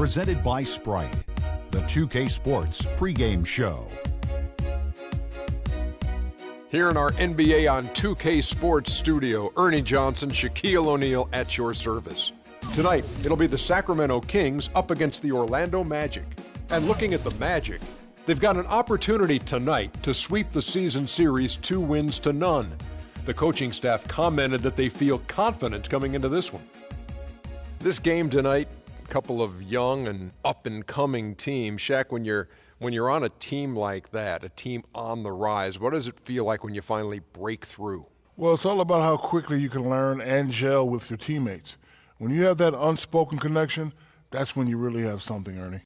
presented by Sprite, the 2K Sports pregame show. Here in our NBA on 2K Sports studio, Ernie Johnson, Shaquille O'Neal at your service. Tonight, it'll be the Sacramento Kings up against the Orlando Magic. And looking at the Magic, they've got an opportunity tonight to sweep the season series 2-0. The coaching staff commented that they feel confident coming into this one. This game tonight, a couple of young and up-and-coming teams. Shaq, when you're on a team like that, a team on the rise, what does it feel like when you finally break through? Well, it's all about how quickly you can learn and gel with your teammates. When you have that unspoken connection, that's when you really have something, Ernie.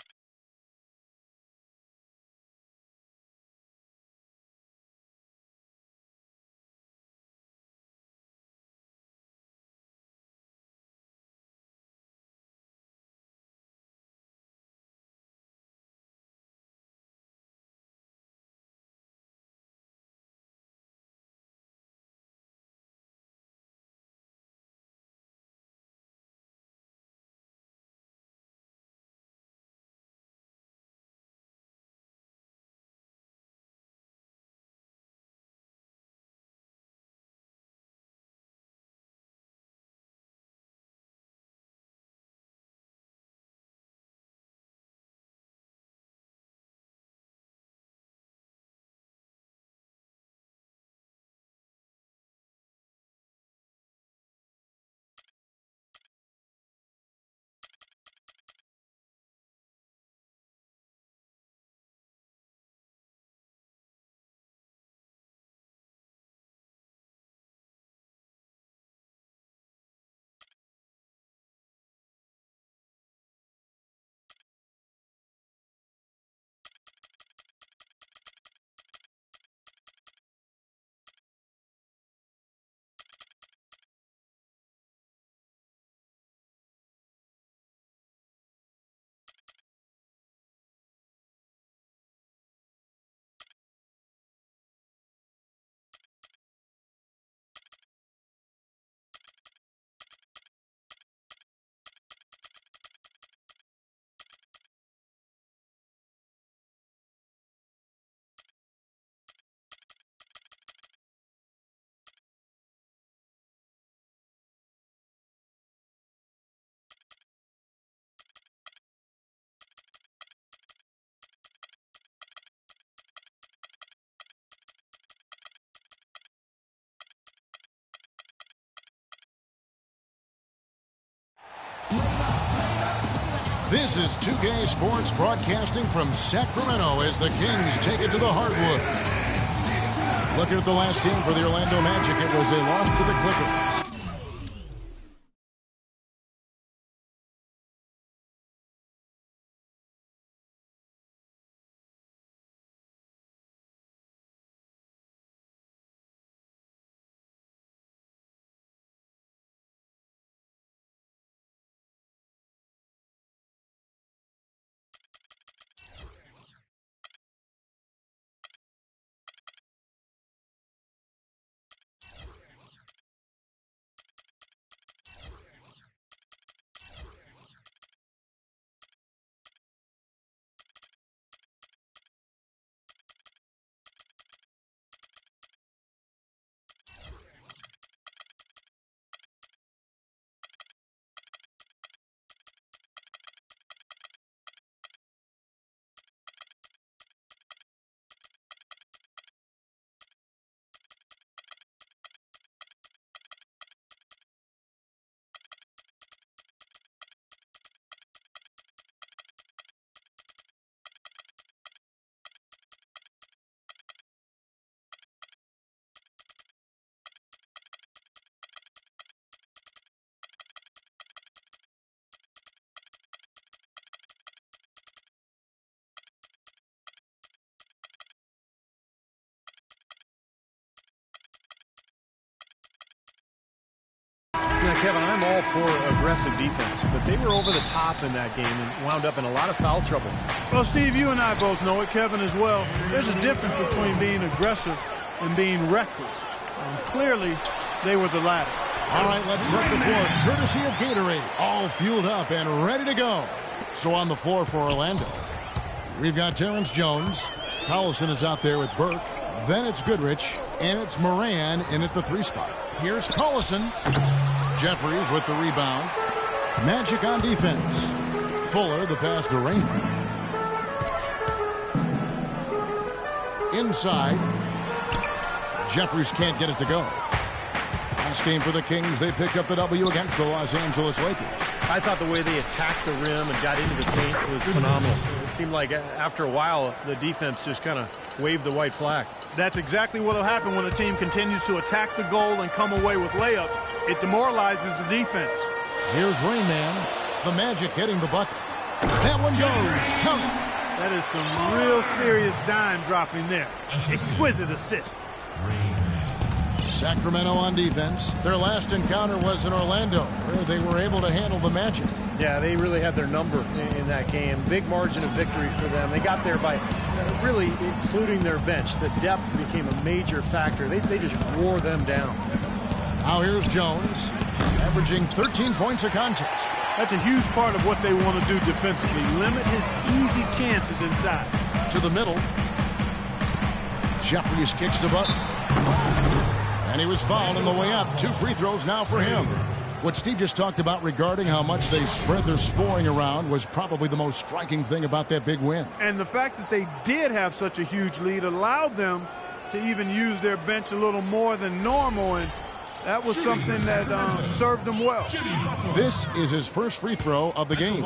This is 2K Sports broadcasting from Sacramento as the Kings take it to the hardwood. Looking at the last game for the Orlando Magic, it was a loss to the Clippers. Yeah, Kevin, I'm all for aggressive defense, but they were over the top in that game and wound up in a lot of foul trouble. Well, Steve, you and I both know it, Kevin as well. There's a difference between being aggressive and being reckless. Clearly, they were the latter. All right, let's set the floor. Courtesy of Gatorade, all fueled up and ready to go. So on the floor for Orlando, we've got Terrence Jones. Collison is out there with Burke. Then it's Goodrich, and it's Moran in at the 3 spot. Here's Collison. Jeffries with the rebound. Magic on defense. Fuller, the pass to Raymond. Inside. Jeffries can't get it to go. Last game for the Kings, they picked up the W against the Los Angeles Lakers. I thought the way they attacked the rim and got into the paint was phenomenal. It seemed like after a while, the defense just kind of waved the white flag. That's exactly what will happen when a team continues to attack the goal and come away with layups. It demoralizes the defense. Here's Rain Man. The Magic getting the bucket. That one goes. Count it. That is some real serious dime dropping there. Exquisite assist. Sacramento on defense. Their last encounter was in Orlando, where they were able to handle the Magic. Yeah, they really had their number in that game. Big margin of victory for them. They got there by really including their bench. The depth became a major factor. They just wore them down. Now here's Jones, averaging 13 points a contest. That's a huge part of what they want to do defensively. Limit his easy chances inside. To the middle. Jeffries kicks to Butler. And he was fouled on the way up. 2 free throws now for him. What Steve just talked about regarding how much they spread their scoring around was probably the most striking thing about that big win. And the fact that they did have such a huge lead allowed them to even use their bench a little more than normal, and that was something that served them well. This is his first free throw of the game.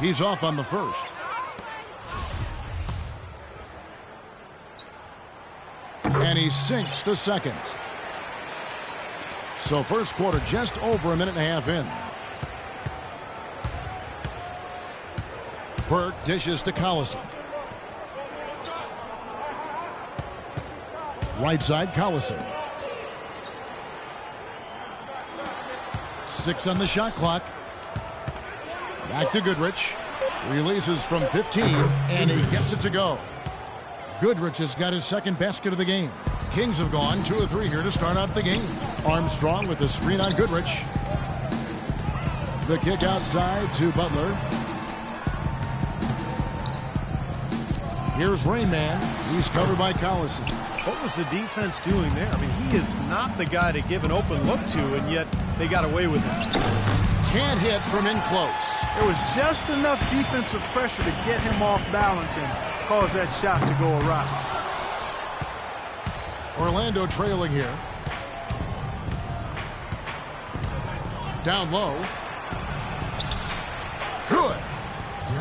He's off on the first. And he sinks the second. So first quarter just over a minute and a half in. Burke dishes to Collison. Right side, Collison. 6 on the shot clock. Back to Goodrich. Releases from 15, and he gets it to go. Goodrich has got his second basket of the game. Kings have gone 2 of 3 here to start out the game. Armstrong with the screen on Goodrich. The kick outside to Butler. Here's Rain Man. He's covered by Collison. What was the defense doing there? I mean, he is not the guy to give an open look to, and yet they got away with it. Can't hit from in close. There was just enough defensive pressure to get him off balance and cause that shot to go awry. Orlando trailing here. Down low. Good.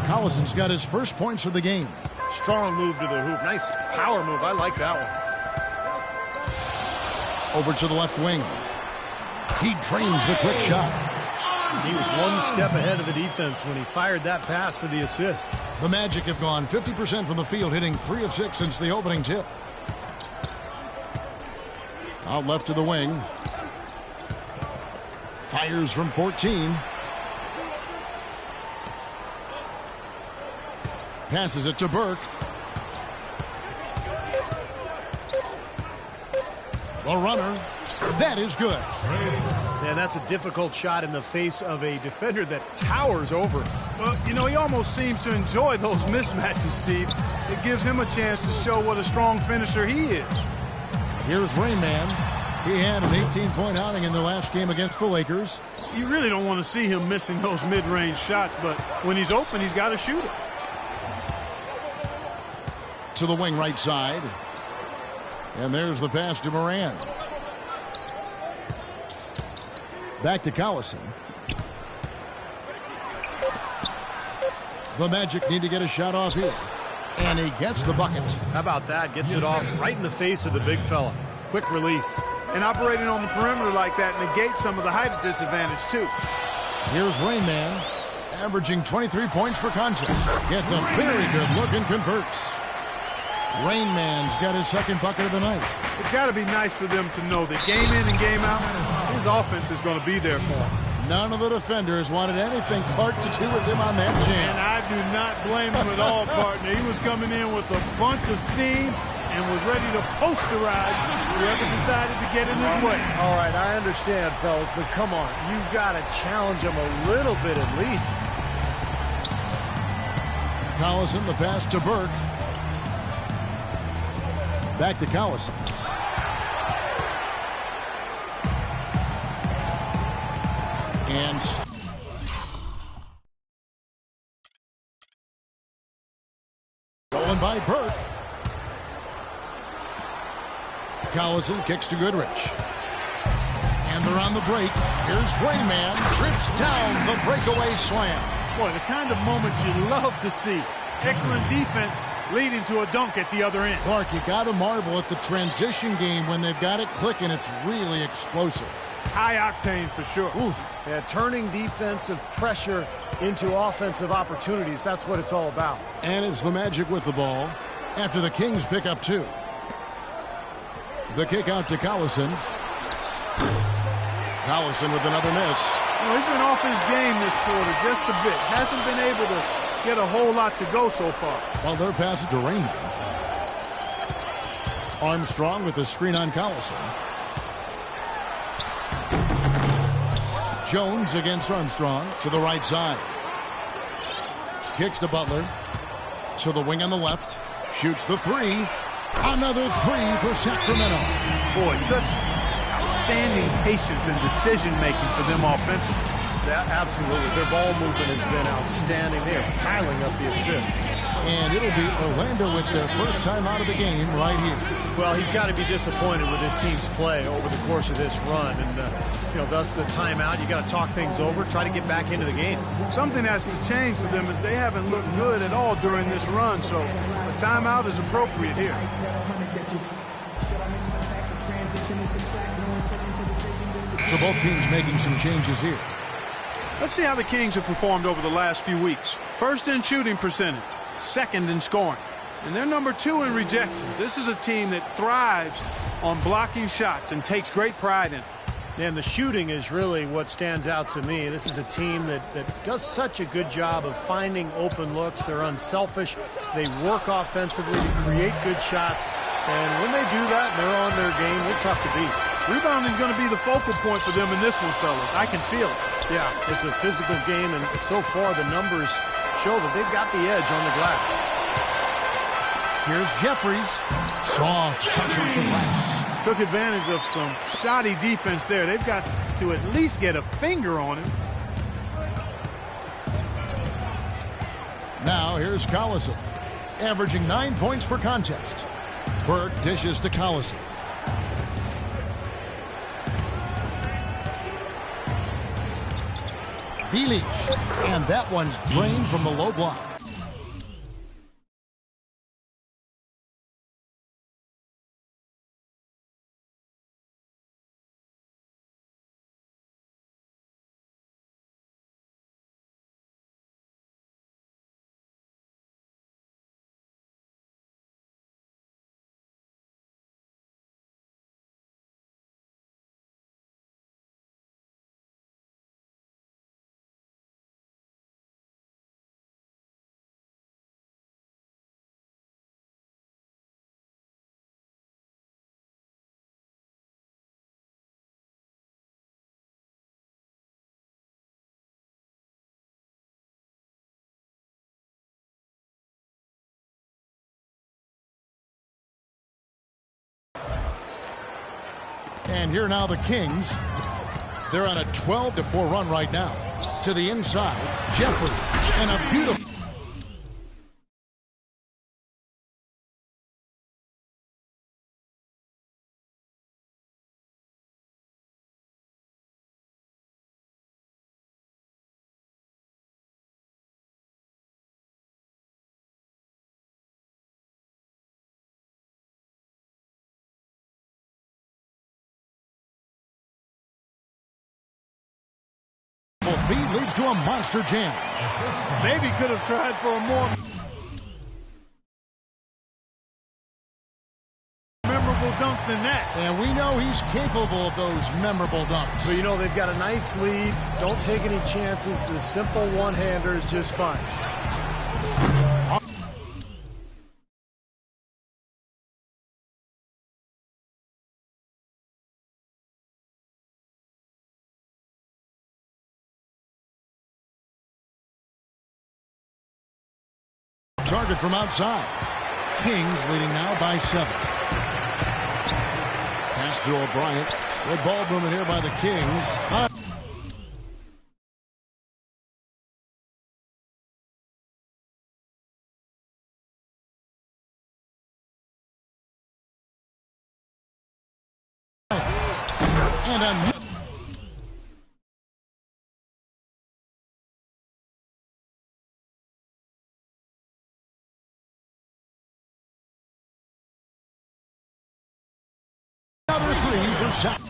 Collison's got his first points of the game. Strong move to the hoop. Nice power move. I like that one. Over to the left wing. He drains the quick shot. He was one step ahead of the defense when he fired that pass for the assist. The Magic have gone 50% from the field, hitting 3 of 6 since the opening tip. Out left to the wing. Fires from 14. Passes it to Burke. The runner. That is good. Yeah, that's a difficult shot in the face of a defender that towers over. Well, you know, he almost seems to enjoy those mismatches, Steve. It gives him a chance to show what a strong finisher he is. Here's Rain Man. He had an 18-point outing in the last game against the Lakers. You really don't want to see him missing those mid-range shots, but when he's open, he's got to shoot it. To the wing right side. And there's the pass to Moran. Back to Collison. The Magic need to get a shot off here. And he gets the bucket. How about that? Gets it off right in the face of the big fella. Quick release. And operating on the perimeter like that negates some of the height disadvantage, too. Here's Rain Man, averaging 23 points per contest. Gets a very good look and converts. Rain Man's got his second bucket of the night. It's got to be nice for them to know that game in and game out, his offense is going to be there for him. None of the defenders wanted anything Clark to do with him on that jam. And I do not blame him at all, partner. He was coming in with a bunch of steam and was ready to posterize whoever decided to get in his way. All right, I understand, fellas, but come on. You've got to challenge him a little bit at least. Collison, the pass to Burke. Back to Collison. And going by Burke. Collison kicks to Goodrich. And they're on the break. Here's Rayman. Trips down the breakaway slam. Boy, the kind of moments you love to see. Excellent defense leading to a dunk at the other end. Clark, you got to marvel at the transition game when they've got it clicking. It's really explosive. High octane for sure. Oof. Yeah, turning defensive pressure into offensive opportunities. That's what it's all about. And it's the Magic with the ball after the Kings pick up 2. The kick out to Collison. Collison with another miss. You know, he's been off his game this quarter just a bit. Hasn't been able to get a whole lot to go so far. Well, their pass to Raymond. Armstrong with the screen on Collison. Jones against Armstrong to the right side. Kicks to Butler. To the wing on the left. Shoots the 3. Another 3 for Sacramento. Boy, such outstanding patience and decision-making for them offensively. Yeah, absolutely. Their ball movement has been outstanding. They are piling up the assists. And it'll be Orlando with their first time out of the game right here. Well, he's got to be disappointed with his team's play over the course of this run. And, thus the timeout. You got to talk things over, try to get back into the game. Something has to change for them as they haven't looked good at all during this run. So a timeout is appropriate here. So both teams making some changes here. Let's see how the Kings have performed over the last few weeks. First in shooting percentage, second in scoring. And they're number 2 in rejections. This is a team that thrives on blocking shots and takes great pride in it. And the shooting is really what stands out to me. This is a team that does such a good job of finding open looks. They're unselfish. They work offensively to create good shots. And when they do that, they're on their game. They're tough to beat. Rebounding is going to be the focal point for them in this one, fellas. I can feel it. Yeah, it's a physical game, and so far the numbers show that they've got the edge on the glass. Here's Jeffries. Soft toucher for West. Took advantage of some shoddy defense there. They've got to at least get a finger on him. Now here's Collison, averaging 9 points per contest. Burke dishes to Collison. Bielich, and that one's drained from the low block. And here now the Kings. They're on a 12-4 run right now. To the inside, Jeffries, and a beautiful... feed leads to a monster jam. Maybe could have tried for a more dunk than that. And we know he's capable of those memorable dunks. But, you know, they've got a nice lead. Don't take any chances. The simple one-hander is just fine. Target from outside. Kings leading now by 7. Pass to O'Brien. Good ball movement here by the Kings. And a another 3 for Zach.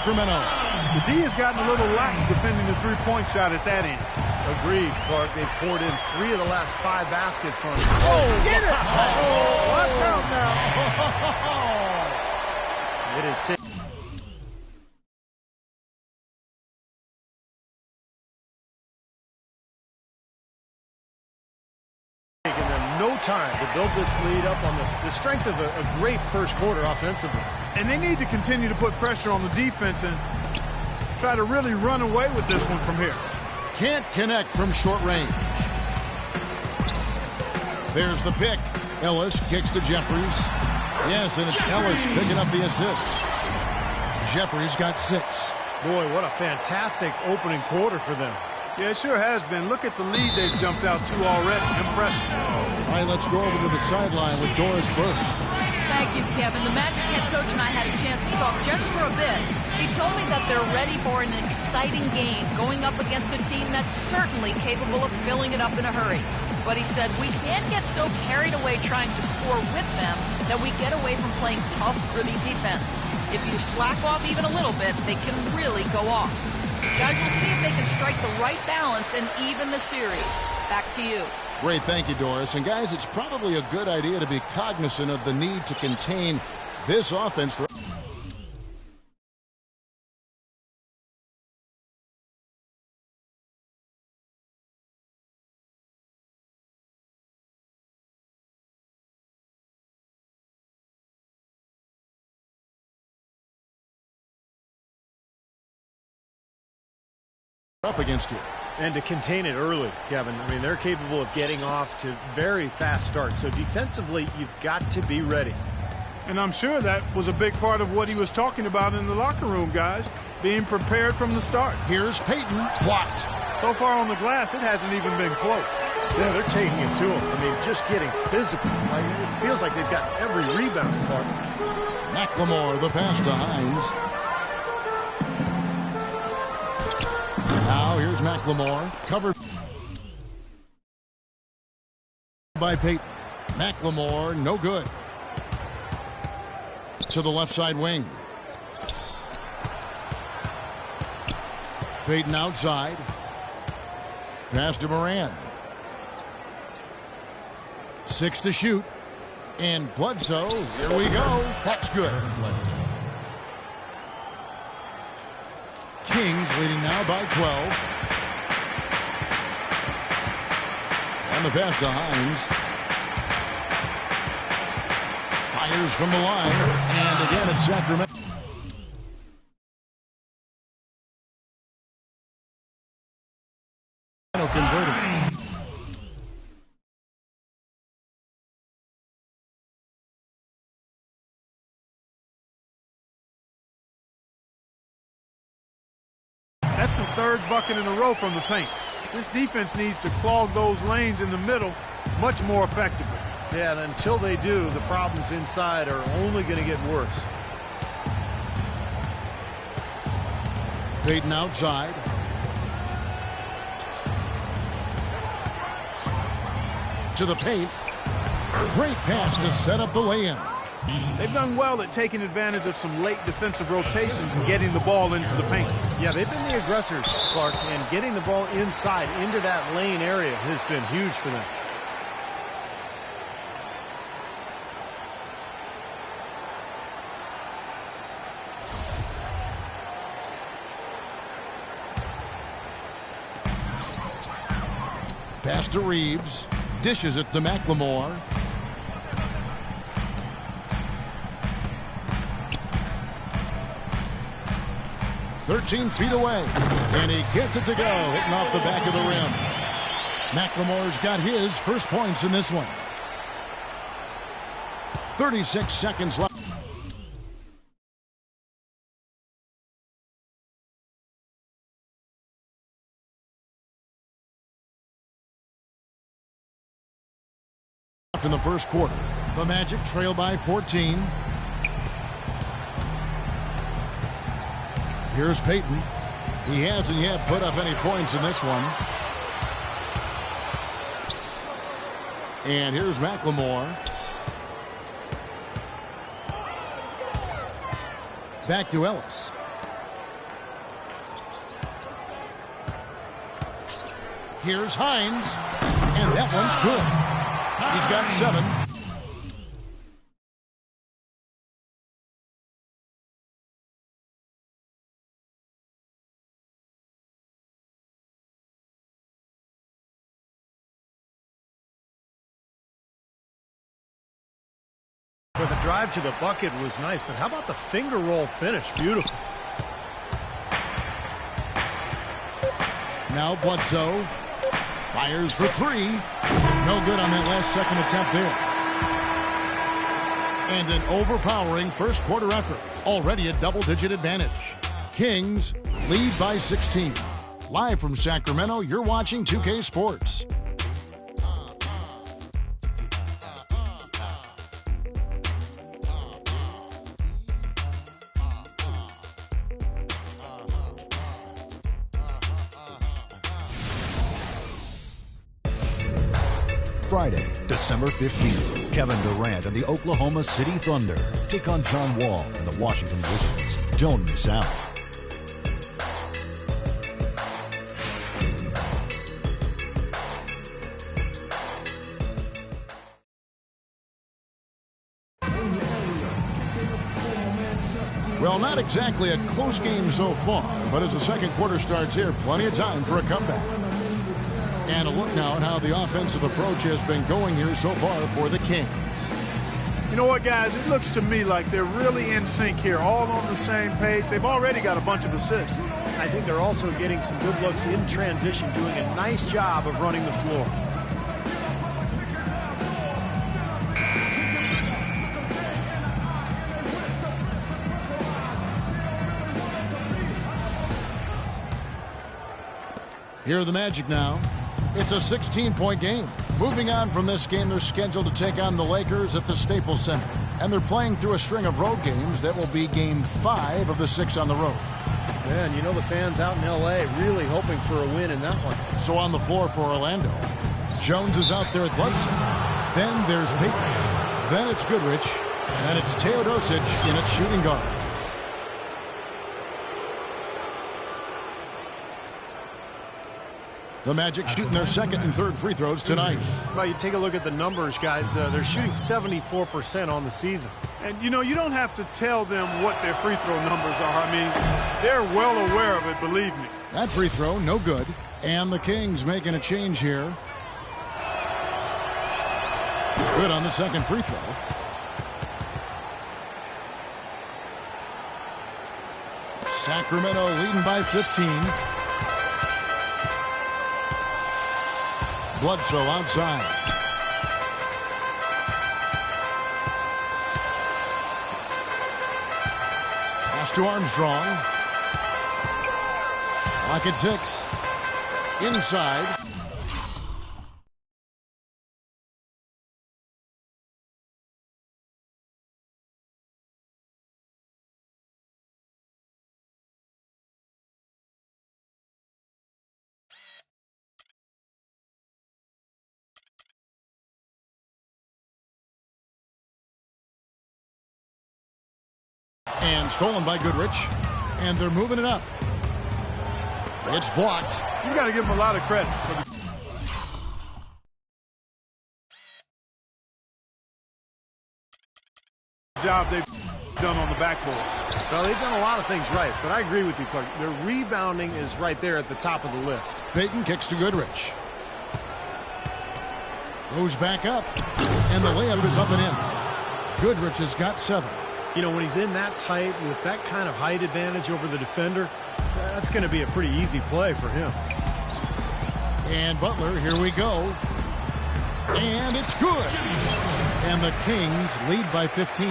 The D has gotten a little lax defending the three-point shot at that end. Agreed, Clark. They've poured in 3 of the last 5 baskets on it. Oh, get it! Oh, watch out now. It is taken. Taking them no time to build this lead up on the strength of a great first quarter offensively. And they need to continue to put pressure on the defense and try to really run away with this one from here. Can't connect from short range. There's the pick. Ellis kicks to Jeffries. Yes, and it's Ellis picking up the assist. Jeffries got 6. Boy, what a fantastic opening quarter for them. Yeah, it sure has been. Look at the lead they've jumped out to already. Impressive. All right, let's go over to the sideline with Doris Burke. Thank you, Kevin. The Magic head coach and I had a chance to talk just for a bit. He told me that they're ready for an exciting game, going up against a team that's certainly capable of filling it up in a hurry. But he said we can't get so carried away trying to score with them that we get away from playing tough, gritty defense. If you slack off even a little bit, they can really go off. Guys, we'll see if they can strike the right balance and even the series. Back to you. Great, thank you, Doris. And guys, it's probably a good idea to be cognizant of the need to contain this offense. Up against you. And to contain it early, Kevin. I mean, they're capable of getting off to very fast starts. So defensively, you've got to be ready. And I'm sure that was a big part of what he was talking about in the locker room, guys. Being prepared from the start. Here's Payton. Blocked. So far on the glass, it hasn't even been close. Yeah, they're taking it to him. I mean, just getting physical. I mean, it feels like they've got every rebound part. McLemore, the pass to Hines. Now here's McLemore, covered by Payton. McLemore, no good. To the left side wing. Payton outside. Pass to Moran. 6 to shoot. And Bledsoe, here we go. That's good. Kings leading now by 12. And the pass to Hines. Fires from the line. And again, it's Sacramento. Converting. That's the 3rd bucket in a row from the paint. This defense needs to clog those lanes in the middle much more effectively. Yeah, and until they do, the problems inside are only going to get worse. Payton outside. To the paint. Great pass to set up the lay-in. They've done well at taking advantage of some late defensive rotations and getting the ball into the paint. Yeah, they've been the aggressors, Clark, and getting the ball inside into that lane area has been huge for them. Pass to Reeves. Dishes it to McLemore. "13 feet away, and he gets it to go, hitting off the back of the rim. McLemore's got his first points in this one. 36 seconds left. In the first quarter, the Magic trail by 14. Here's Payton. He hasn't yet put up any points in this one. And here's McLemore. Back to Ellis. Here's Hines. And that one's good. He's got 7. For the drive to the bucket was nice, but how about the finger roll finish? Beautiful. Now Bledsoe fires for 3. No good on that last second attempt there. And an overpowering first quarter effort. Already a double-digit advantage. Kings lead by 16. Live from Sacramento, you're watching 2K Sports. Friday, December 15th, Kevin Durant and the Oklahoma City Thunder take on John Wall and the Washington Wizards. Don't miss out. Well, not exactly a close game so far, but as the second quarter starts here, plenty of time for a comeback. And a look now at how the offensive approach has been going here so far for the Kings. You know what, guys? It looks to me like they're really in sync here, all on the same page. They've already got a bunch of assists. I think they're also getting some good looks in transition, doing a nice job of running the floor. Here are the Magic now. It's a 16-point game. Moving on from this game, they're scheduled to take on the Lakers at the Staples Center. And they're playing through a string of road games that will be game 5 of the 6 on the road. Man, you know the fans out in L.A. really hoping for a win in that one. So on the floor for Orlando, Jones is out there at Bledsoe. Then there's Payton. Then it's Goodrich. And it's Teodosic in at shooting guard. The Magic shooting their second and third free throws tonight. Well, you take a look at the numbers, guys. They're shooting 74% on the season. And, you know, you don't have to tell them what their free throw numbers are. I mean, they're well aware of it, believe me. That free throw, no good. And the Kings making a change here. Good on the second free throw. Sacramento leading by 15. Bledsoe outside. Pass to Armstrong. Clock at 6. Inside. And stolen by Goodrich. And they're moving it up. It's blocked. You got to give him a lot of credit for the job they've done on the backboard. Well, they've done a lot of things right, but I agree with you, Clark. Their rebounding is right there at the top of the list. Payton kicks to Goodrich. Goes back up. And the layup is up and in. Goodrich has got 7. You know, when he's in that tight with that kind of height advantage over the defender, that's going to be a pretty easy play for him. And Butler, here we go. And it's good. And the Kings lead by 15.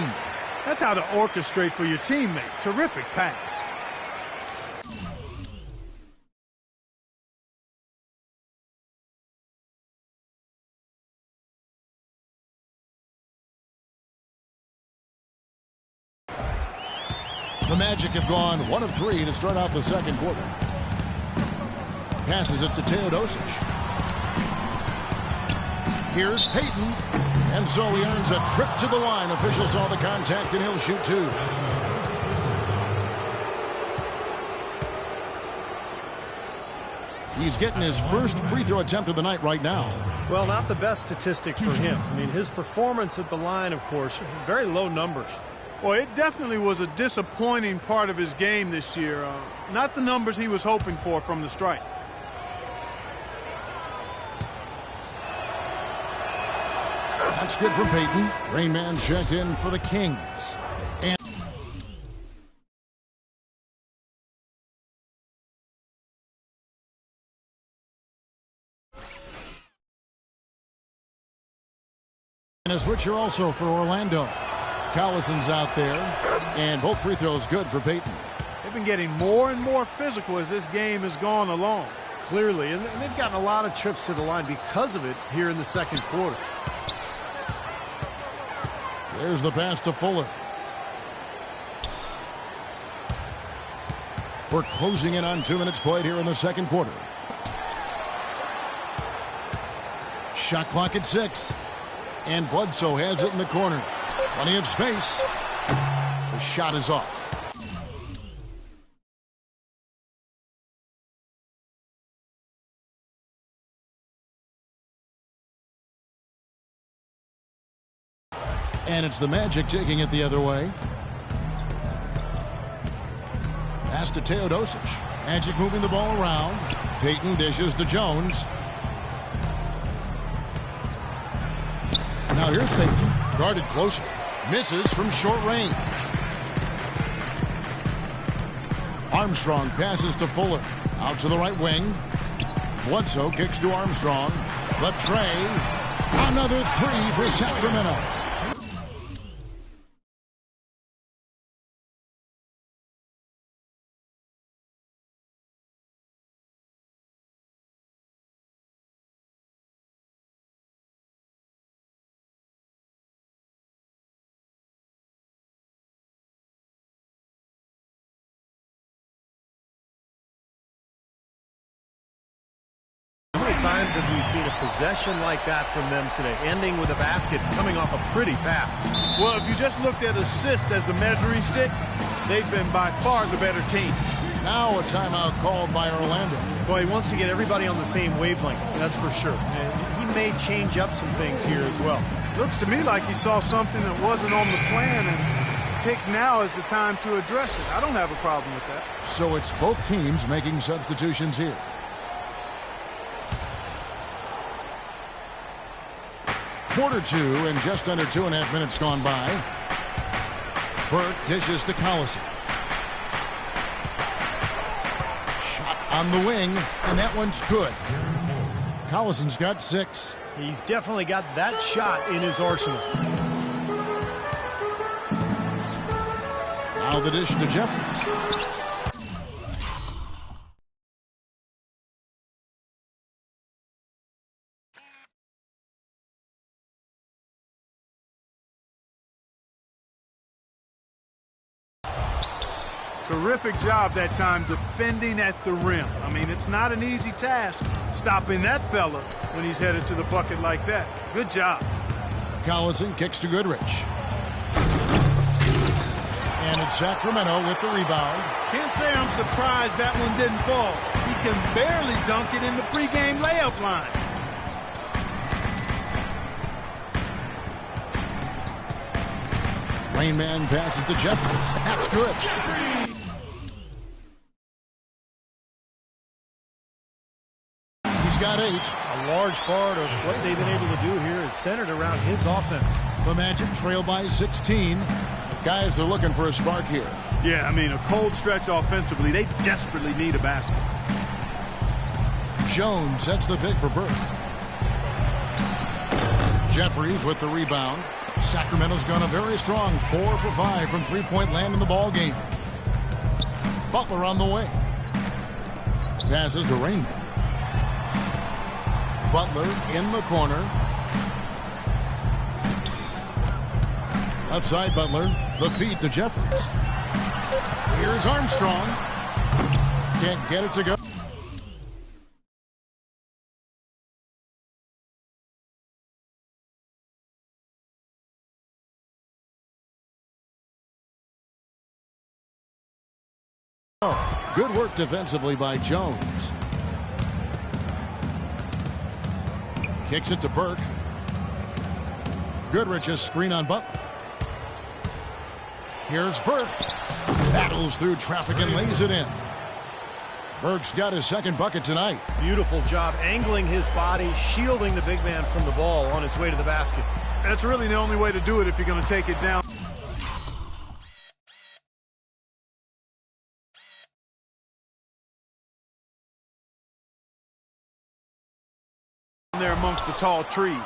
That's how to orchestrate for your teammate. Terrific pass. The Magic have gone 1 of 3 to start out the second quarter. Passes it to Teodosic. Here's Payton. And so he earns a trip to the line. Official saw the contact, and he'll shoot 2. He's getting his first free throw attempt of the night right now. Well, not the best statistics for him. I mean, his performance at the line, of course, very low numbers. Well, it definitely was a disappointing part of his game this year. Not the numbers he was hoping for from the stripe. That's good from Payton. Rain Man checked in for the Kings. And a switcher also for Orlando. Collison's out there, and both free throws good for Payton. They've been getting more and more physical as this game has gone along. Clearly, and they've gotten a lot of trips to the line because of it here in the second quarter. There's the pass to Fuller. We're closing in on 2 minutes played here in the second quarter. Shot clock at 6. And Bledsoe has it in the corner. Plenty of space. The shot is off. And it's the Magic taking it the other way. Pass to Teodosic. Magic moving the ball around. Payton dishes to Jones. Now here's Payton. Guarded closer. Misses from short range. Armstrong passes to Fuller. Out to the right wing. Bledsoe kicks to Armstrong. The tray. Another 3 for Sacramento. Times have we seen a possession like that from them today, ending with a basket coming off a pretty pass? Well, if you just looked at assists as the measuring stick, they've been by far the better team. Now a timeout called by Orlando. Well, he wants to get everybody on the same wavelength, that's for sure. And he may change up some things here as well. Looks to me like he saw something that wasn't on the plan and picked now as the time to address it. I don't have a problem with that. So it's both teams making substitutions here. Quarter 2 and just under 2.5 minutes gone by. Burke dishes to Collison. Shot on the wing, and that one's good. Collison's got 6. He's definitely got that shot in his arsenal. Now the dish to Jeffries. Terrific job that time defending at the rim. I mean, it's not an easy task stopping that fella when he's headed to the bucket like that. Good job. Collison kicks to Goodrich. And it's Sacramento with the rebound. Can't say I'm surprised that one didn't fall. He can barely dunk it in the pregame layup line. Rain Man passes to Jeffries. That's good. He's got 8. A large part of what they've been able to do here is centered around his offense. The Magic trail by 16. Guys are looking for a spark here. Yeah, I mean, a cold stretch offensively. They desperately need a basket. Jones sets the pick for Burke. Jeffries with the rebound. Sacramento's gone a very strong 4 for 5 from three-point land in the ball game. Butler on the wing. Passes to Rain Man. Butler in the corner. Left side Butler. The feed to Jeffries. Here's Armstrong. Can't get it to go. Good work defensively by Jones. Kicks it to Burke. Goodrich's screen on Butler. Here's Burke. Battles through traffic and lays it in. Burke's got his second bucket tonight. Beautiful job angling his body, shielding the big man from the ball on his way to the basket. That's really the only way to do it if you're going to take it down. There amongst the tall trees.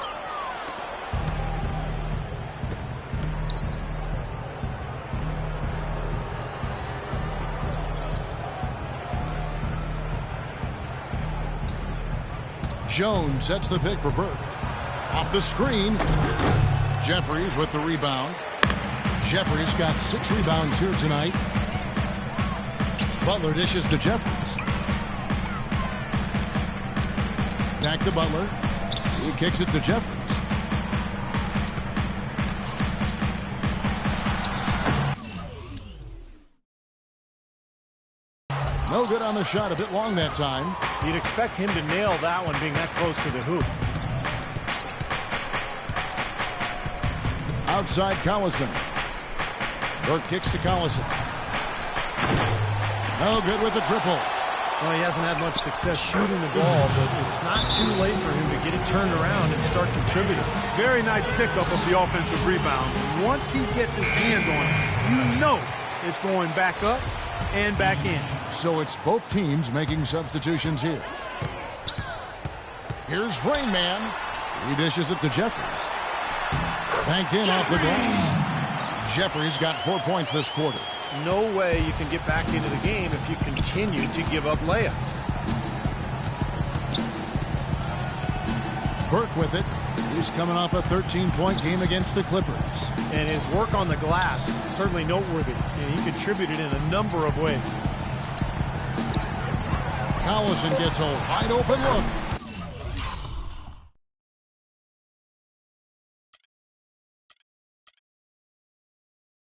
Jones sets the pick for Burke. Off the screen. Jeffries with the rebound. Jeffries got 6 rebounds here tonight. Butler dishes to Jeffries. Back to Butler. He kicks it to Jeffries. No good on the shot. A bit long that time. You'd expect him to nail that one being that close to the hoop. Outside Collison. Burke kicks to Collison. No good with the triple. Well, he hasn't had much success shooting the ball, but it's not too late for him to get it turned around and start contributing. Very nice pickup of the offensive rebound. Once he gets his hands on it, you know it's going back up and back in. So it's both teams making substitutions here. Here's Rain Man. He dishes it to Jeffries. Banked in off the glass. Jeffries got 4 points this quarter. No way you can get back into the game if you continue to give up layups. Burke with it. He's coming off a 13-point game against the Clippers. And his work on the glass, certainly noteworthy. And he contributed in a number of ways. Collison gets a wide open look.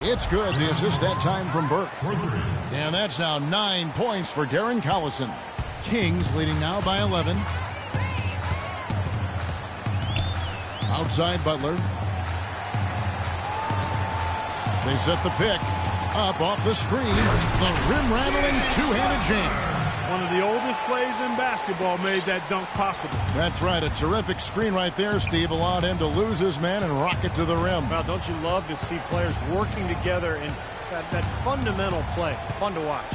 It's good. The assist that time from Burke. And that's now 9 points for Darren Collison. Kings leading now by 11. Outside Butler. They set the pick. Up off the screen. The rim-rattling two-handed jam. One of the oldest plays in basketball made that dunk possible. That's right. A terrific screen right there, Steve. Allowed him to lose his man and rock it to the rim. Well, don't you love to see players working together in that fundamental play? Fun to watch.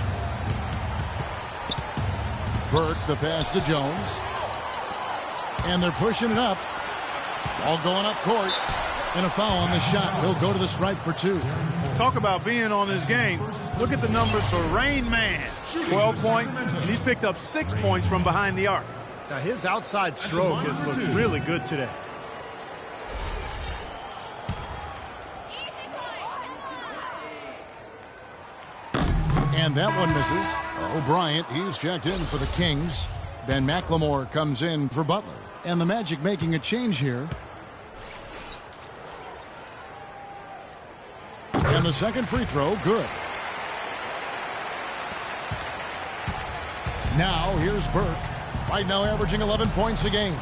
Burke, the pass to Jones. And they're pushing it up. Ball going up court. And a foul on the shot. He'll go to the stripe for 2. Talk about being on his game. Look at the numbers for Rain Man. 12 points, and he's picked up 6 points from behind the arc. Now his outside stroke has looked really good today. And that one misses. O'Brien, he's checked in for the Kings. Ben McLemore comes in for Butler. And the Magic making a change here. And the second free throw, good. Now here's Burke. Right now averaging 11 points a game.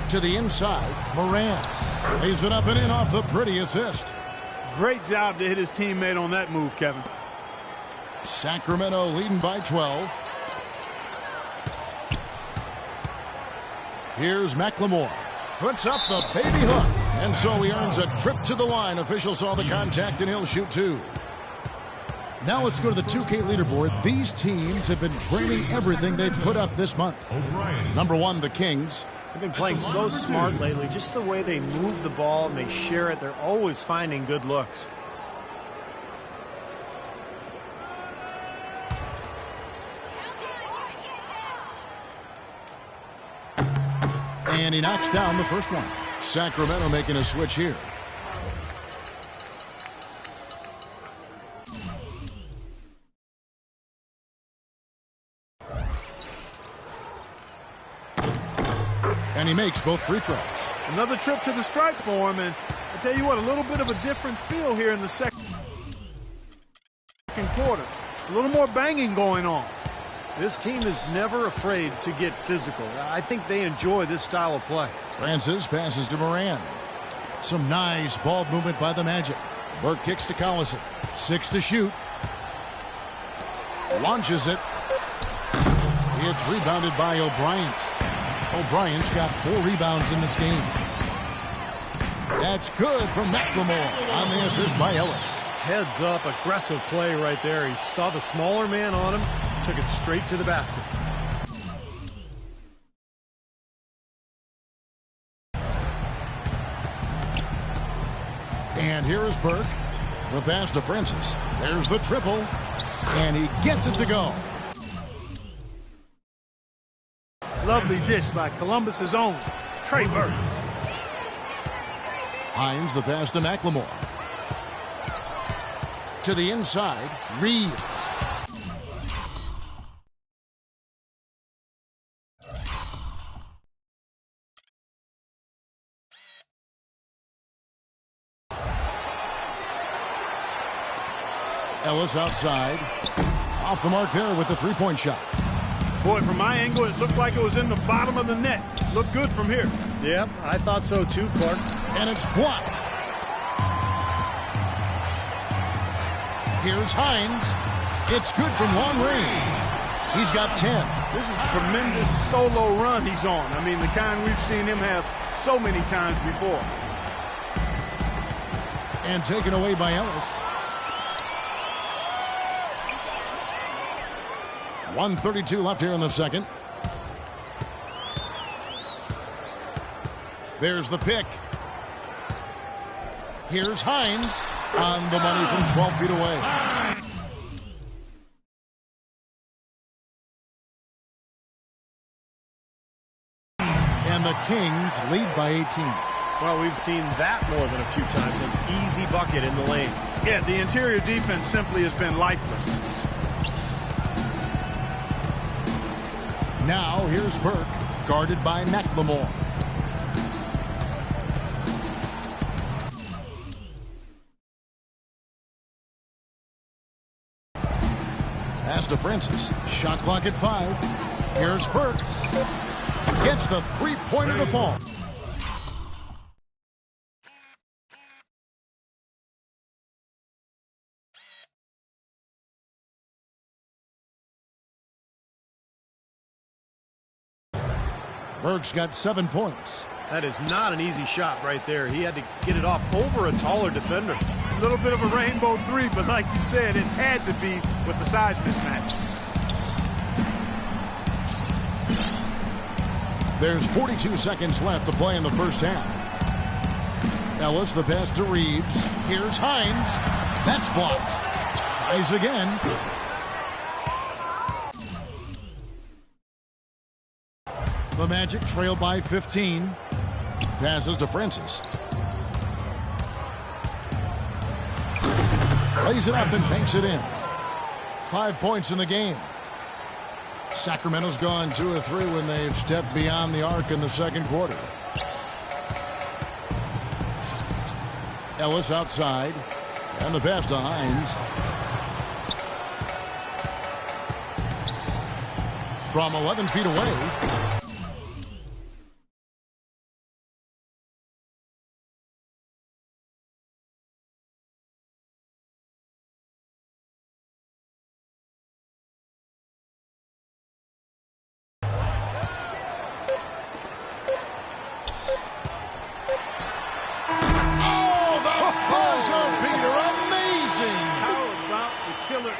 To the inside, Moran. Lays it up and in off the pretty assist. Great job to hit his teammate on that move, Kevin. Sacramento leading by 12. Here's McLemore. Puts up the baby hook. And so he earns a trip to the line. Official saw the contact and he'll shoot two. Now let's go to the 2K leaderboard. These teams have been training everything they've put up this month. Number one, the Kings. They've been playing so smart lately. Just the way they move the ball and they share it. They're always finding good looks. And he knocks down the first one. Sacramento making a switch here. And he makes both free throws. Another trip to the stripe for him, and I tell you what, a little bit of a different feel here in the second quarter. A little more banging going on. This team is never afraid to get physical. I think they enjoy this style of play. Francis passes to Moran. Some nice ball movement by the Magic. Burke kicks to Collison. 6 to shoot. Launches it. It's rebounded by O'Brien. O'Brien's got 4 rebounds in this game. That's good from McLemore on the assist by Ellis. Heads up, aggressive play right there. He saw the smaller man on him, took it straight to the basket. And here is Burke. The pass to Francis. There's the triple. And he gets it to go. Lovely dish by Columbus's own Trey Burke. Hines the pass to McLemore. To the inside, Reeves. Ellis outside. Off the mark there with the three-point shot. Boy, from my angle, it looked like it was in the bottom of the net. Looked good from here. Yep, I thought so too, Clark. And it's blocked. Here's Hines. It's good from long range. He's got 10. This is a tremendous solo run he's on. I mean, the kind we've seen him have so many times before. And taken away by Ellis. 1:32 left here in the second. There's the pick. Here's Hines on the money from 12 feet away. And the Kings lead by 18. Well, we've seen that more than a few times. An easy bucket in the lane. Yeah, the interior defense simply has been lifeless. Now here's Burke, guarded by McLemore. Pass to Francis. Shot clock at 5. Here's Burke. Gets the three-pointer to fall. Burke's got 7 points. That is not an easy shot right there. He had to get it off over a taller defender. A little bit of a rainbow three, but like you said, it had to be with the size mismatch. There's 42 seconds left to play in the first half. Ellis, the pass to Reeves. Here's Hines. That's blocked. Tries again. The Magic trail by 15. Passes to Francis. Lays it up and banks it in. 5 points in the game. Sacramento's gone 2 of 3 when they've stepped beyond the arc in the second quarter. Ellis outside. And the pass to Hines. from 11 feet away.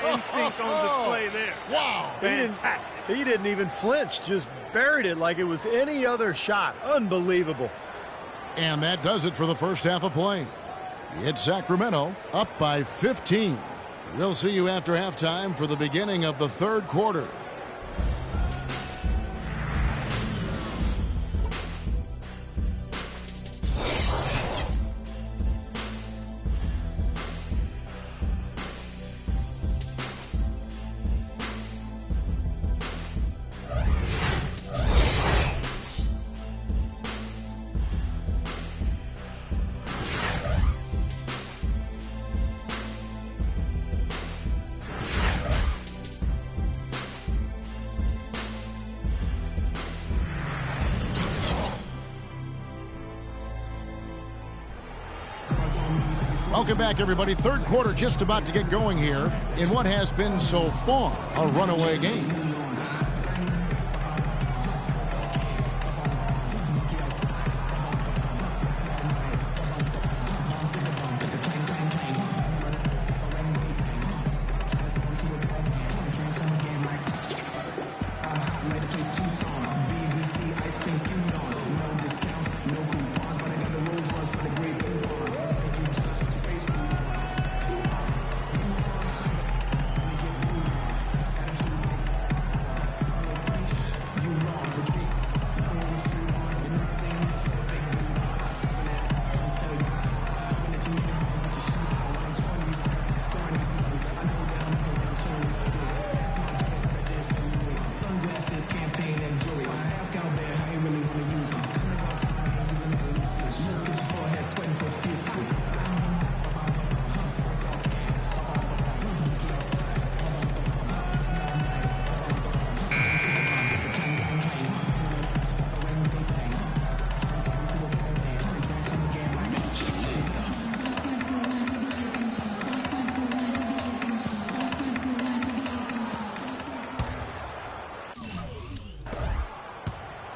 Instinct on display there. Wow. Fantastic. He didn't even flinch, just buried it like it was any other shot. Unbelievable. And that does it for the first half of play. It's Sacramento up by 15. We'll see you after halftime for the beginning of the third quarter. Welcome back, everybody. Third quarter just about to get going here in what has been so far a runaway game.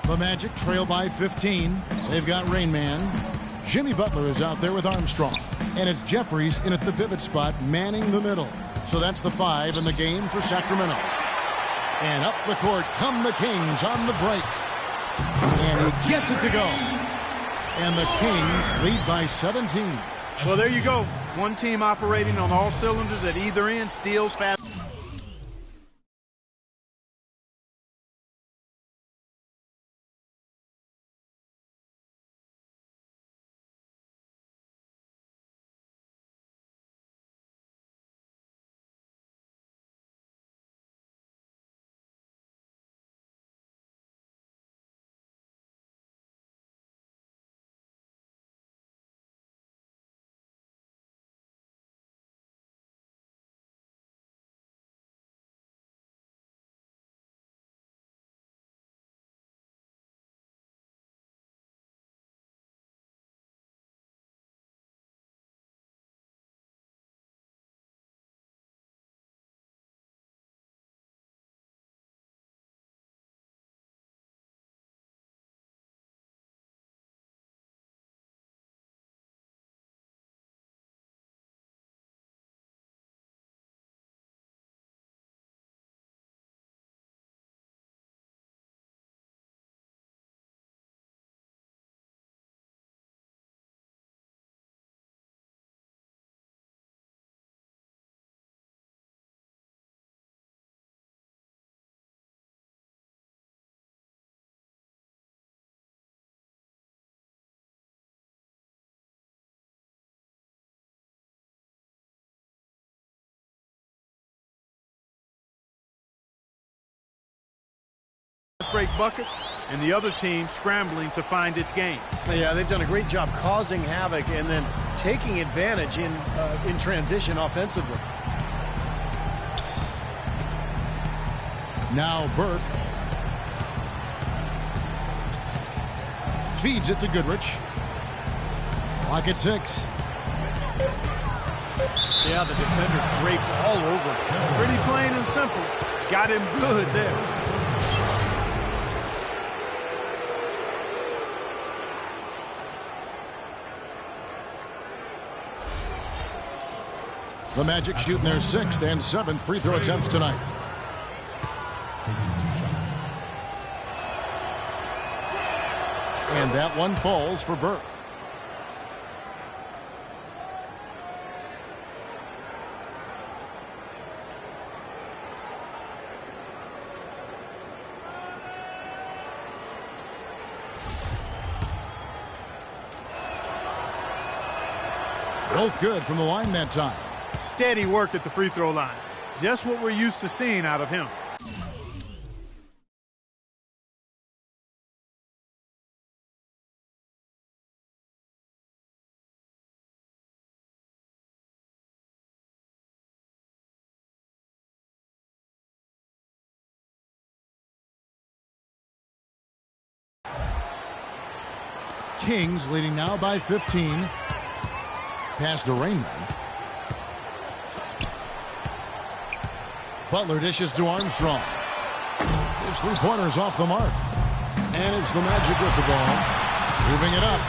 The Magic trail by 15. They've got Rain Man. Jimmy Butler is out there with Armstrong. And it's Jeffries in at the pivot spot, manning the middle. So that's the 5 in the game for Sacramento. And up the court come the Kings on the break. And he gets it to go. And the Kings lead by 17. Well, there you go. One team operating on all cylinders at either end. Steals, fast. Break buckets, and the other team scrambling to find its game. Yeah, they've done a great job causing havoc and then taking advantage in transition offensively. Now Burke Feeds it to Goodrich. Clock at 6. Yeah, the defender draped all over him. Pretty plain and simple. Got him good there. The Magic shooting their 6th and 7th free throw attempts tonight. And that one falls for Burke. Both good from the line that time. Steady work at the free throw line. Just what we're used to seeing out of him. Kings leading now by 15. Pass to Rainman. Butler dishes to Armstrong. His three-pointers off the mark. And it's the Magic with the ball. Moving it up.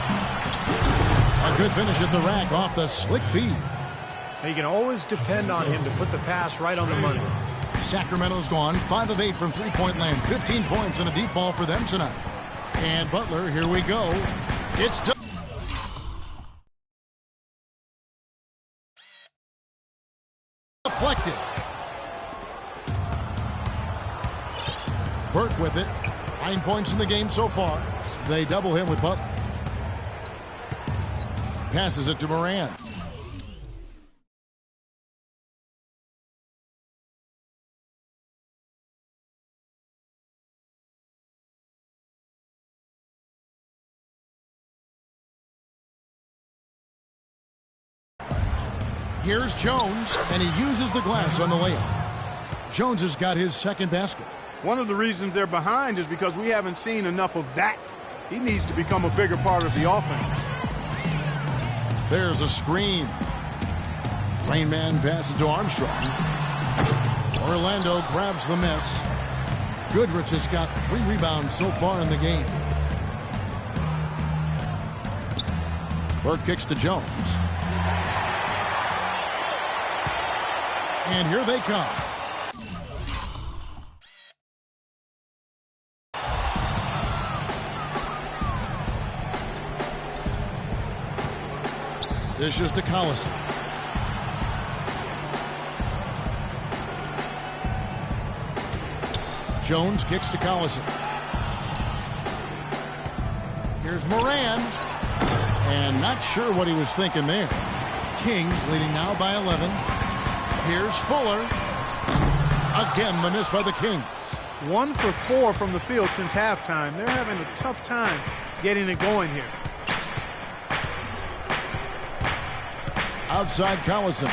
A good finish at the rack off the slick feed. You can always depend on him to put the pass right on the money. Sacramento's gone 5 of 8 from three-point land. 15 points and a deep ball for them tonight. And Butler, here we go. It's done. Deflected. Burke with it. 9 points in the game so far. They double him with Butler. Passes it to Moran. Here's Jones, and he uses the glass on the layup. Jones has got his second basket. One of the reasons they're behind is because we haven't seen enough of that. He needs to become a bigger part of the offense. There's a screen. Rainman passes to Armstrong. Orlando grabs the miss. Goodrich has got 3 rebounds so far in the game. Burke kicks to Jones. And here they come. This is to Collison. Jones kicks to Collison. Here's Moran. And not sure what he was thinking there. Kings leading now by 11. Here's Fuller. Again, the miss by the Kings. 1 for 4 from the field since halftime. They're having a tough time getting it going here. Outside Collison.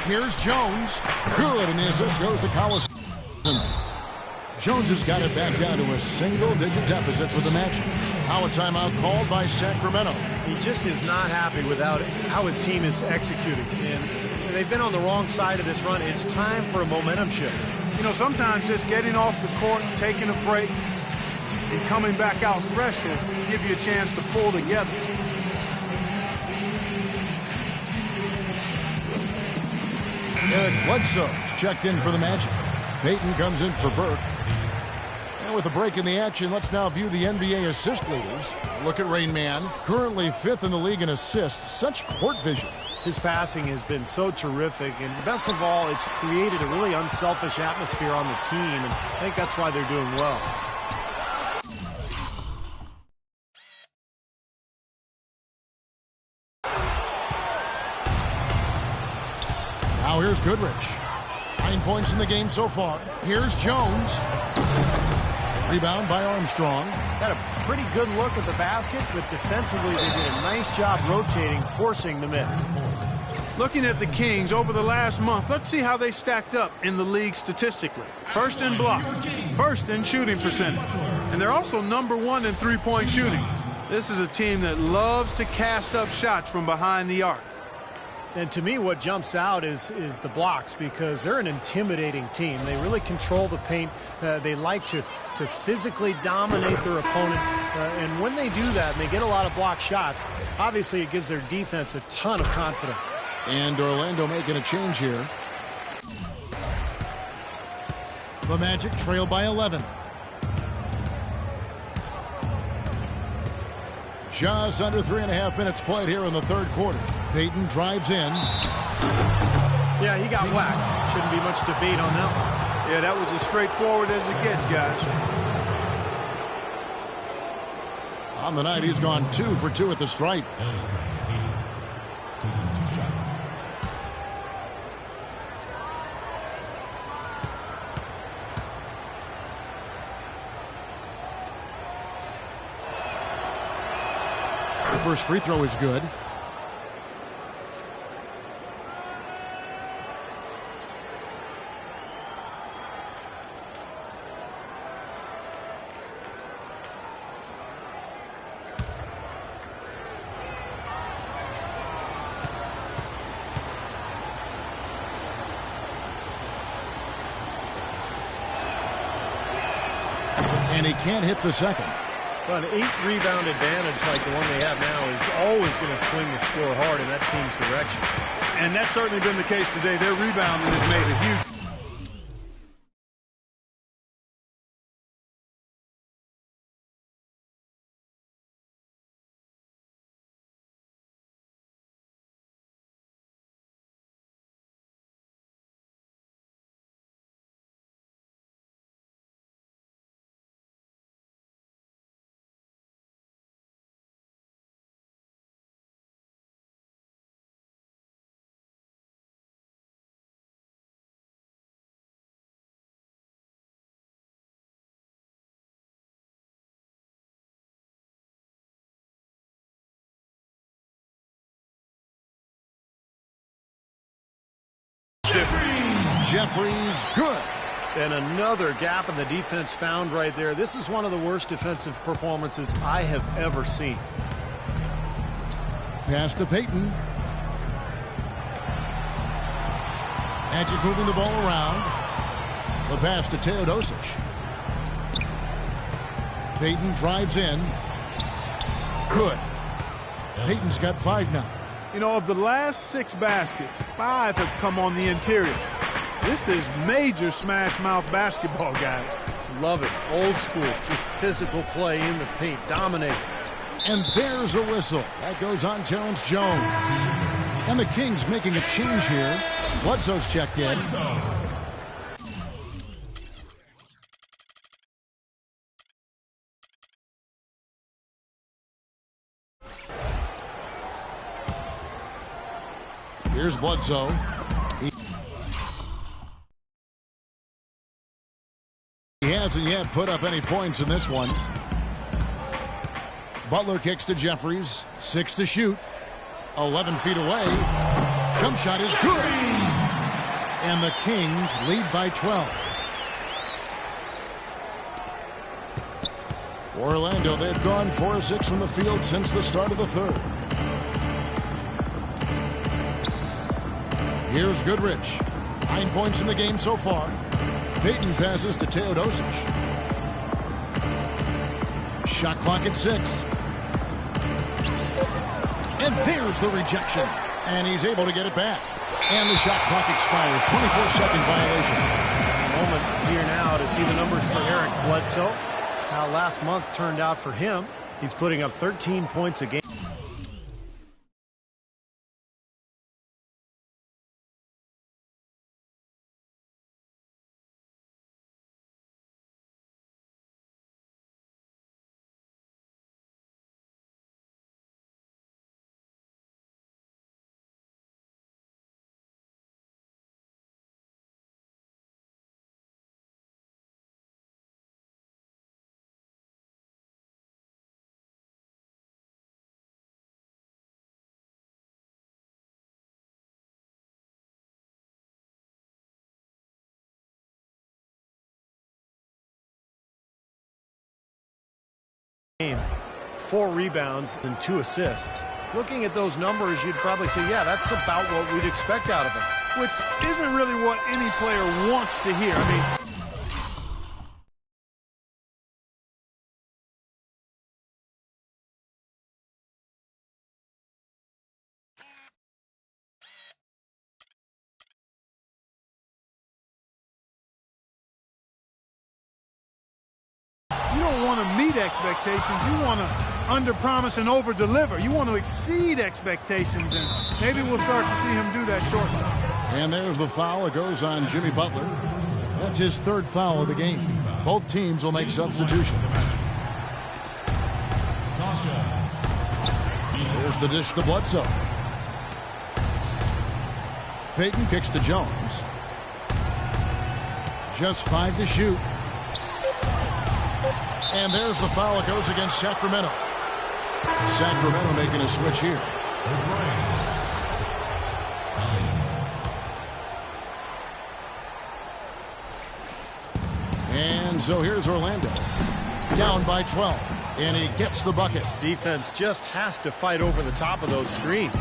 Here's Jones. Good, and the assist goes to Collison. Jones has got it back down to a single-digit deficit for the Magic. Now a timeout called by Sacramento. He just is not happy without how his team is executing. And they've been on the wrong side of this run. It's time for a momentum shift. You know, sometimes just getting off the court, taking a break, and coming back out fresh will give you a chance to pull together. Eric Bledsoe's checked in for the Magic. Payton comes in for Burke. And with a break in the action, let's now view the NBA assist leaders. Look at Rainman, currently 5th in the league in assists. Such court vision. His passing has been so terrific, and best of all, it's created a really unselfish atmosphere on the team, and I think that's why they're doing well. Now here's Goodrich. 9 points in the game so far. Here's Jones. Rebound by Armstrong. Got a pretty good look at the basket, but defensively they did a nice job rotating, forcing the miss. Looking at the Kings over the last month, let's see how they stacked up in the league statistically. First in blocks, first in shooting percentage, and they're also #1 in three-point shooting. This is a team that loves to cast up shots from behind the arc. And to me, what jumps out is the blocks, because they're an intimidating team. They really control the paint. They like to physically dominate their opponent. And when they do that and they get a lot of block shots, obviously it gives their defense a ton of confidence. And Orlando making a change here. The Magic trail by 11. Just under 3.5 minutes played here in the third quarter. Payton drives in. Yeah, he got whacked. Shouldn't be much debate on that one. Yeah, that was as straightforward as it gets, guys. On the night, he's gone 2 for 2 at the stripe. The first free throw is good. And he can't hit the second. But an 8-rebound advantage like the one they have now is always going to swing the score hard in that team's direction. And that's certainly been the case today. Their rebounding has made a huge... Jeffries, good. And another gap in the defense found right there. This is one of the worst defensive performances I have ever seen. Pass to Payton. Magic moving the ball around. The pass to Teodosic. Payton drives in. Good. Payton's got 5 now. You know, of the last 6 baskets, 5 have come on the interior. This is major smash-mouth basketball, guys. Love it. Old school. Just physical play in the paint. Dominate. And there's a whistle. That goes on Terrence Jones. And the Kings making a change here. Bledsoe's checked in. Here's Bledsoe. He hasn't yet put up any points in this one. Butler kicks to Jeffries. 6 to shoot. 11 feet away. Jump shot is good. And the Kings lead by 12. For Orlando, they've gone 4 of 6 from the field since the start of the third. Here's Goodrich. 9 points in the game so far. Payton passes to Teodosic. Shot clock at 6. And there's the rejection. And he's able to get it back. And the shot clock expires. 24-second violation. A moment here now to see the numbers for Eric Bledsoe. How last month turned out for him. He's putting up 13 points a game. 4 rebounds and 2 assists. Looking at those numbers, you'd probably say, yeah, that's about what we'd expect out of him. Which isn't really what any player wants to hear. I mean, you don't want to meet expectations. You want to underpromise and overdeliver. You want to exceed expectations, and maybe we'll start to see him do that shortly. And there's the foul. It goes on Jimmy Butler. That's his 3rd foul of the game. Both teams will make substitutions. There's the dish to Bledsoe. Payton kicks to Jones. Just 5 to shoot. And there's the foul. It goes against Sacramento. Sacramento making a switch here. And so here's Orlando. Down by 12. And he gets the bucket. Defense just has to fight over the top of those screens.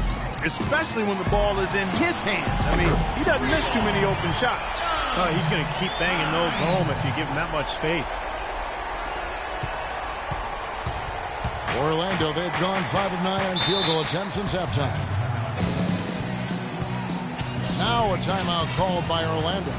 Especially when the ball is in his hands. I mean, he doesn't miss too many open shots. Oh, he's going to keep banging those home if you give him that much space. Orlando, they've gone 5 of 9 on field goal attempts since halftime. Now a timeout called by Orlando.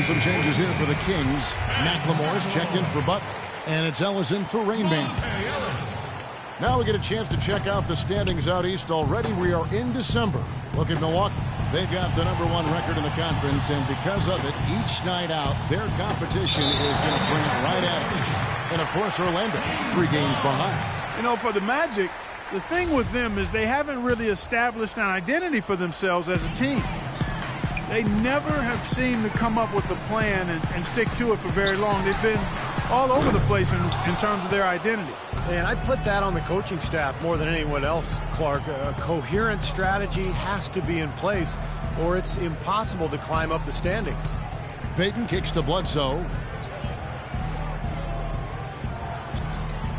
Some changes here for the Kings. McLemore's checked in for Butler, and it's Ellison for Rain Man. Now we get a chance to check out the standings out east. Already we are in December. Look at Milwaukee. They've got the #1 record in the conference, and because of it, each night out, their competition is going to bring it right at them. And of course, Orlando, 3 games behind. You know, for the Magic, the thing with them is they haven't really established an identity for themselves as a team. They never have seemed to come up with a plan and stick to it for very long. They've been all over the place in terms of their identity. And I put that on the coaching staff more than anyone else, Clark. A coherent strategy has to be in place, or it's impossible to climb up the standings. Payton kicks to Bledsoe.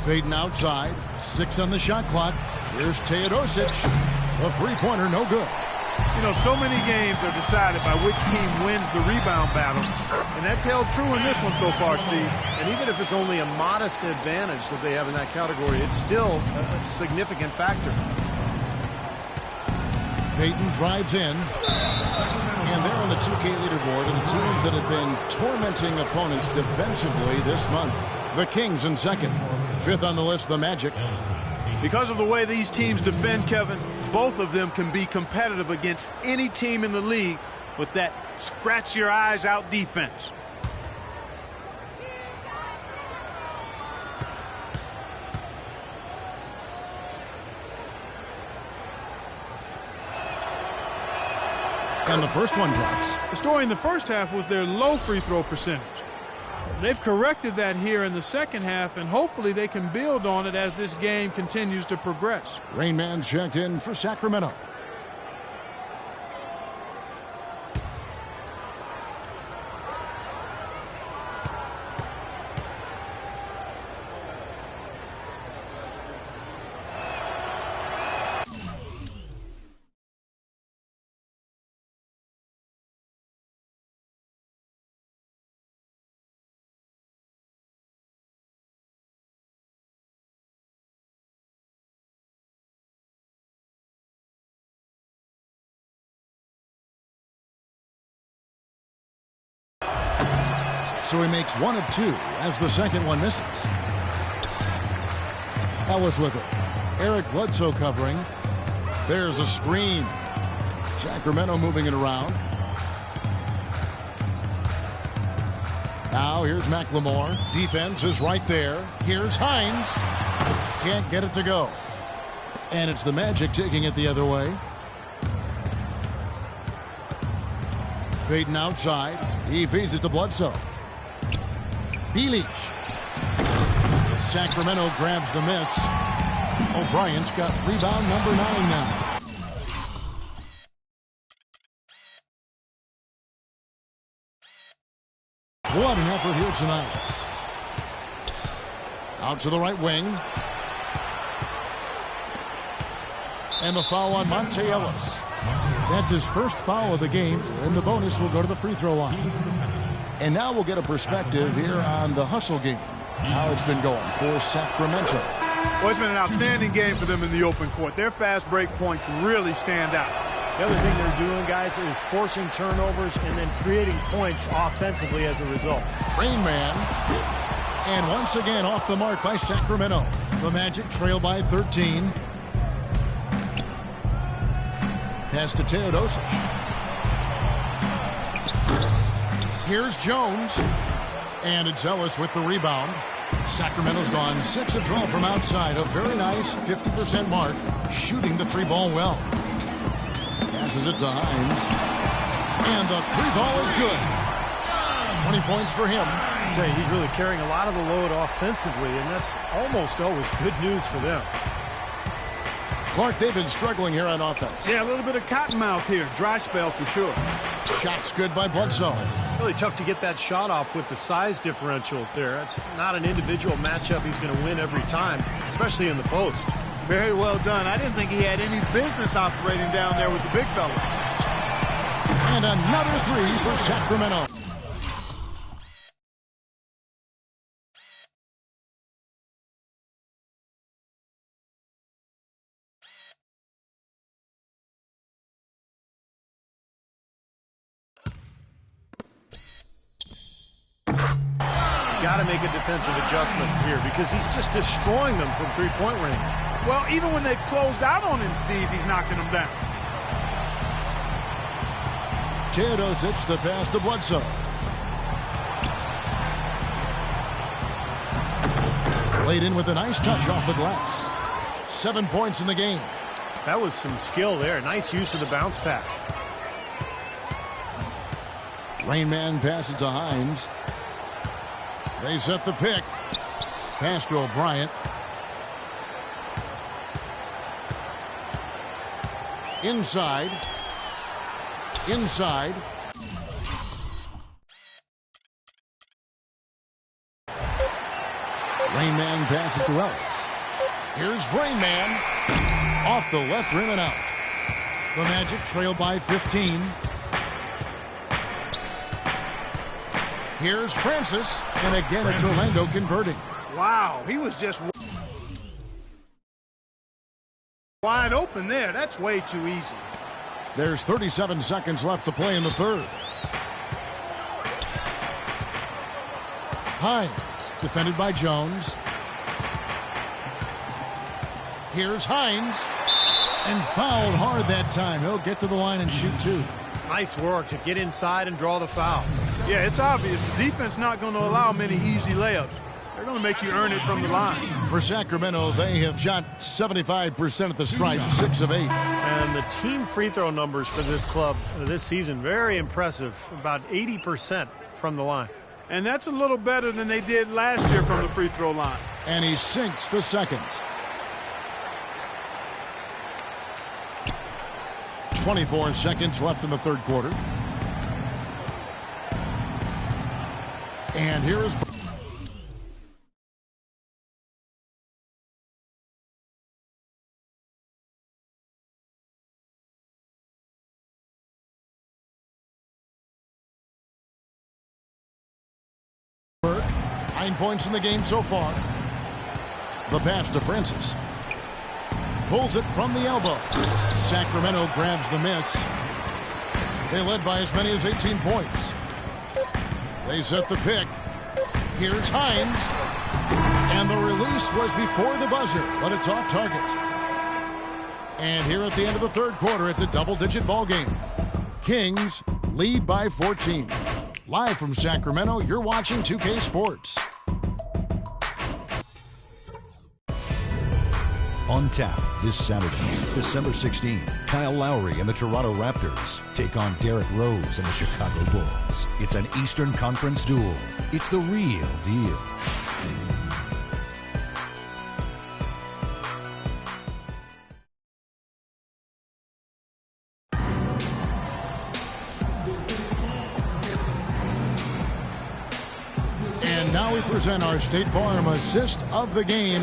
Payton outside. 6 on the shot clock. Here's Teodosic. The 3-pointer, no good. You know, so many games are decided by which team wins the rebound battle, and that's held true in this one so far, Steve. And even if it's only a modest advantage that they have in that category, it's still a significant factor. Payton drives in, and they're on the 2K leaderboard of the teams that have been tormenting opponents defensively this month. The Kings in second. 5th on the list, the Magic. Because of the way these teams defend, Kevin, both of them can be competitive against any team in the league with that scratch-your-eyes-out defense. And the first one drops. The story in the first half was their low free throw percentage. They've corrected that here in the second half, and hopefully they can build on it as this game continues to progress. Rain Man checked in for Sacramento. So he makes 1 of 2 as the second one misses. Ellis with it. Eric Bledsoe covering. There's a screen. Sacramento moving it around. Now here's McLemore. Defense is right there. Here's Hines. Can't get it to go. And it's the Magic taking it the other way. Payton outside. He feeds it to Bledsoe. Bilic. Sacramento grabs the miss. O'Brien's got rebound number 9 now. What an effort here tonight. Out to the right wing. And the foul on Monte Ellis. That's his first foul of the game, and the bonus will go to the free throw line. And now we'll get a perspective here on the hustle game. How it's been going for Sacramento. Well, it's been an outstanding game for them in the open court. Their fast break points really stand out. The other thing they're doing, guys, is forcing turnovers and then creating points offensively as a result. Rain Man. And once again off the mark by Sacramento. The Magic trail by 13. Pass to Teodosic. Here's Jones. And it's Ellis with the rebound. Sacramento's gone 6 of 12 from outside. A very nice 50% mark. Shooting the 3-ball well. Passes it to Hines. And the 3-ball is good. 20 points for him. I tell you, he's really carrying a lot of the load offensively, and that's almost always good news for them. Clark, they've been struggling here on offense. Yeah, a little bit of cottonmouth here. Dry spell for sure. Shot's good by Bledsoe. It's really tough to get that shot off with the size differential there. It's not an individual matchup he's going to win every time, especially in the post. Very well done. I didn't think he had any business operating down there with the big fellas. And another 3 for Sacramento. Got to make a defensive adjustment here because he's just destroying them from three-point range. Well, even when they've closed out on him, Steve, he's knocking them down. Teodosic, the pass to Bledsoe. Played in with a nice touch off the glass. 7 points in the game. That was some skill there. Nice use of the bounce pass. Rain Man passes to Hines. They set the pick. Pass to O'Brien. Inside. Inside. Rain Man passes to Ellis. Here's Rain Man. Off the left rim and out. The Magic trail by 15. Here's Francis. And again, it's Orlando converting. Wow, he was just wide open there. That's way too easy. There's 37 seconds left to play in the third. Hines, defended by Jones. Here's Hines. And fouled hard that time. He'll get to the line and shoot 2. Nice work to get inside and draw the foul. Yeah, it's obvious. The defense not going to allow many easy layups. They're going to make you earn it from the line. For Sacramento, they have shot 75% at the stripe, 6 of 8. And the team free throw numbers for this club this season, very impressive. About 80% from the line. And that's a little better than they did last year from the free throw line. And he sinks the second. 24 seconds left in the third quarter. And here is Burke. 9 points in the game so far. The pass to Francis. Pulls it from the elbow. Sacramento grabs the miss. They led by as many as 18 points. They set the pick. Here's Hines. And the release was before the buzzer, but it's off target. And here at the end of the third quarter, it's a double-digit ball game. Kings lead by 14. Live from Sacramento, you're watching 2K Sports. On tap this Saturday, December 16th, Kyle Lowry and the Toronto Raptors take on Derrick Rose and the Chicago Bulls. It's an Eastern Conference duel. It's the real deal. And now we present our State Farm assist of the game.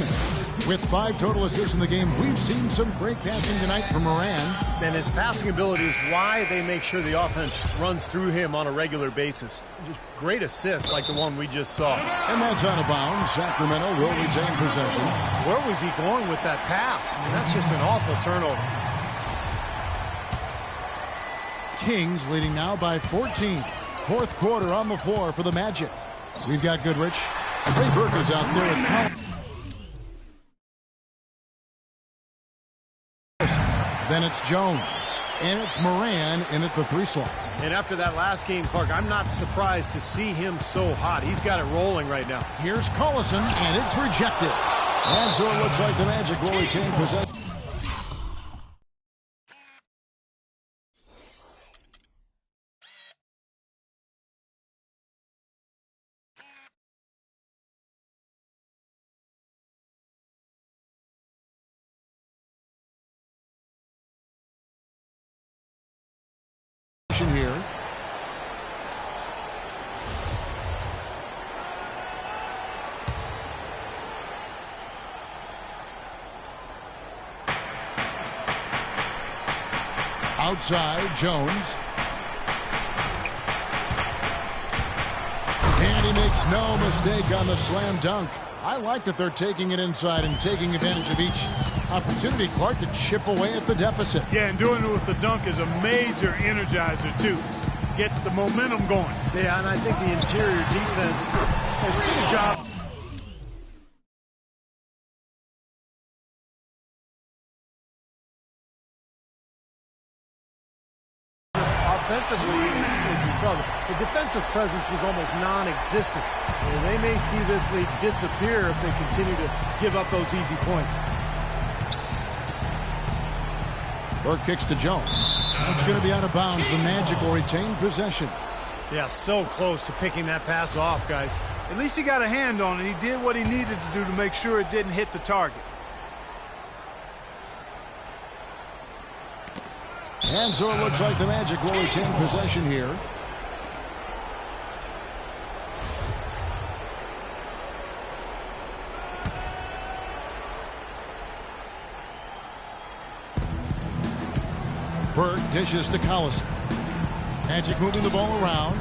With 5 total assists in the game, we've seen some great passing tonight from Moran. And his passing ability is why they make sure the offense runs through him on a regular basis. Just great assists like the one we just saw. And that's out of bounds. Sacramento will retain possession. Where was he going with that pass? I mean, that's just an awful turnover. Kings leading now by 14. Fourth quarter on the floor for the Magic. We've got Goodrich. Trey Burke is out there with Collison. Then it's Jones, and it's Moran in at the 3 slot. And after that last game, Clark, I'm not surprised to see him so hot. He's got it rolling right now. Here's Collison, and it's rejected. And so it looks like the Magic will retain possession. Here. Outside, Jones. And he makes no mistake on the slam dunk. I like that they're taking it inside and taking advantage of each opportunity, Clark, to chip away at the deficit. Yeah, and doing it with the dunk is a major energizer, too. Gets the momentum going. Yeah, and I think the interior defense has done a job. Offensively, as we saw, the defensive presence was almost non-existent. And they may see this lead disappear if they continue to give up those easy points. Burke kicks to Jones. That's going to be out of bounds. The Magic will retain possession. Yeah, so close to picking that pass off, guys. At least he got a hand on it. He did what he needed to do to make sure it didn't hit the target. And so it looks like the Magic will retain possession here. Burke dishes to Collison. Magic moving the ball around.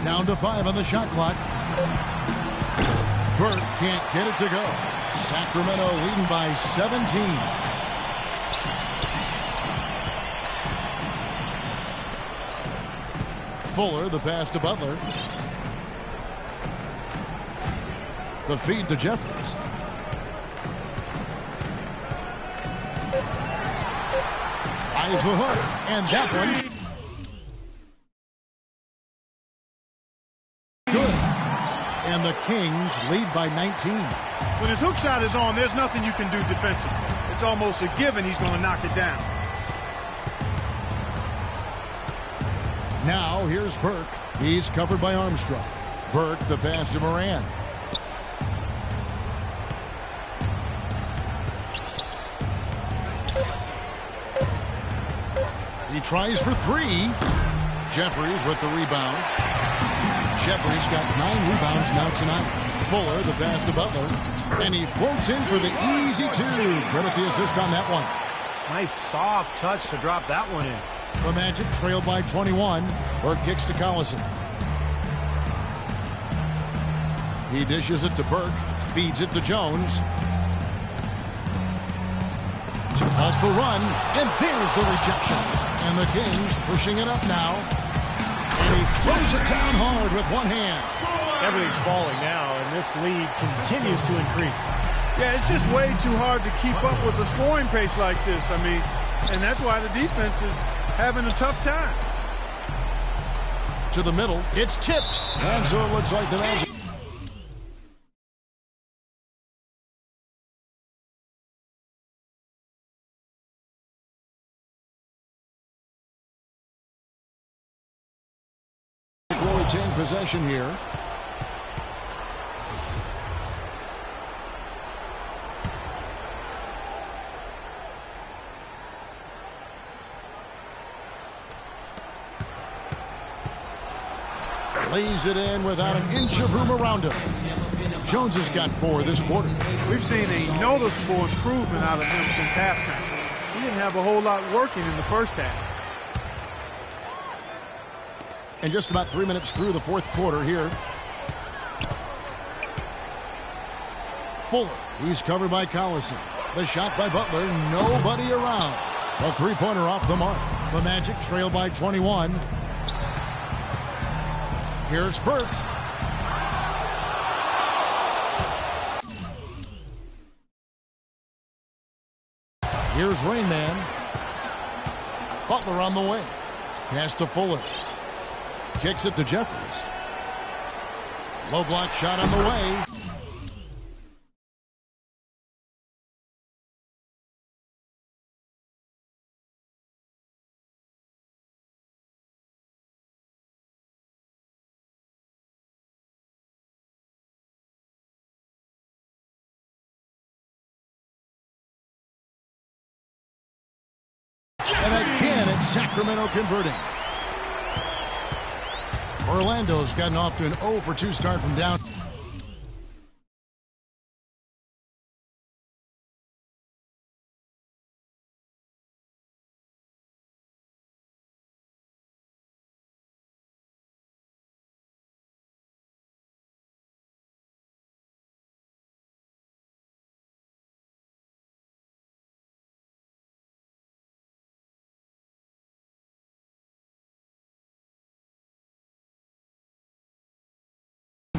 Down to 5 on the shot clock. Burke can't get it to go. Sacramento leading by 17. Fuller, the pass to Butler. The feed to Jeffries. Tries the hook, and that one good. And the Kings lead by 19. When his hook shot is on, there's nothing you can do defensively. It's almost a given he's going to knock it down. Now here's Burke. He's covered by Armstrong. Burke, the pass to Moran. He tries for 3. Jeffries with the rebound. Jeffries got 9 rebounds now tonight. Fuller, the pass to Butler. And he floats in for the easy 2. Credit the assist on that one. Nice soft touch to drop that one in. The Magic trail by 21. Burke kicks to Collison. He dishes it to Burke. Feeds it to Jones. To halt the run. And there's the rejection. And the Kings pushing it up now. And he throws it down hard with one hand. Everything's falling now, and this lead continues to increase. Yeah, it's just way too hard to keep up with a scoring pace like this. I mean, and that's why the defense is having a tough time. To the middle, it's tipped. And so it looks like the Magic. Will retain possession here. Lays it in without an inch of room around him. Jones has got 4 this quarter. We've seen a noticeable improvement out of him since halftime. He didn't have a whole lot working in the first half. And just about 3 minutes through the fourth quarter here. Fuller. He's covered by Collison. The shot by Butler. Nobody around. A three-pointer off the mark. The Magic trail by 21. Here's Burke. Here's Rain Man. Butler on the wing. Pass to Fuller. Kicks it to Jeffries. Low block shot on the way. And again, it's Sacramento converting. Orlando's gotten off to an 0 for 2 start from down.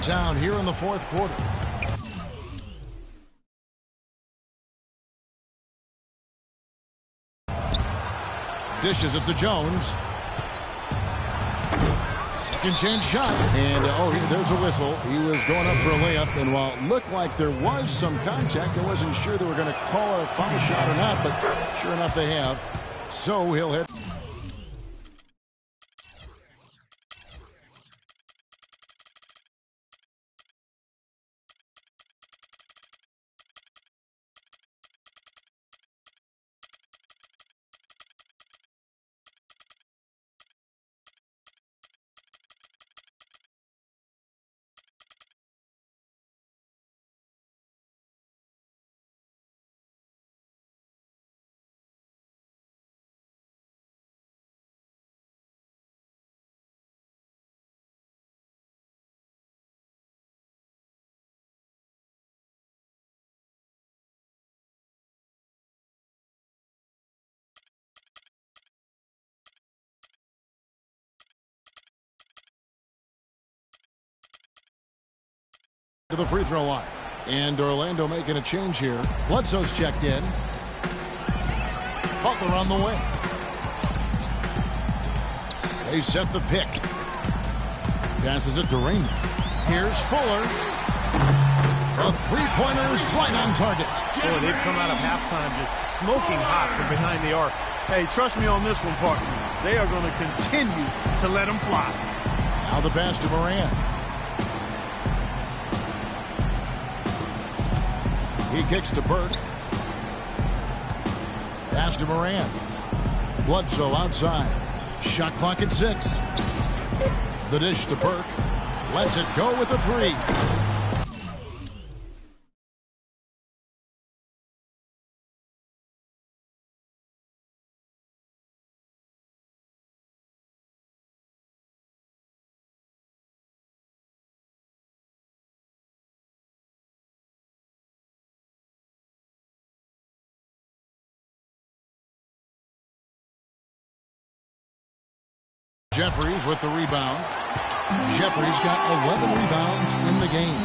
Down here in the fourth quarter. Dishes it to Jones. Second chance shot. And there's a whistle. He was going up for a layup, and while it looked like there was some contact, I wasn't sure they were going to call it a foul shot or not, but sure enough they have. So he'll hit. To the free throw line. And Orlando making a change here. Bledsoe's checked in. Butler on the wing. They set the pick. Passes it to Raymond. Here's Fuller. The three-pointer's right on target. Boy, they've come out of halftime just smoking hot from behind the arc. Hey, trust me on this one, partner. They are going to continue to let them fly. Now the pass to Moran. He kicks to Burke. Pass to Moran. Bledsoe outside. Shot clock at 6. The dish to Burke. Lets it go with a 3. Jeffries with the rebound. Jeffries got 11 rebounds in the game.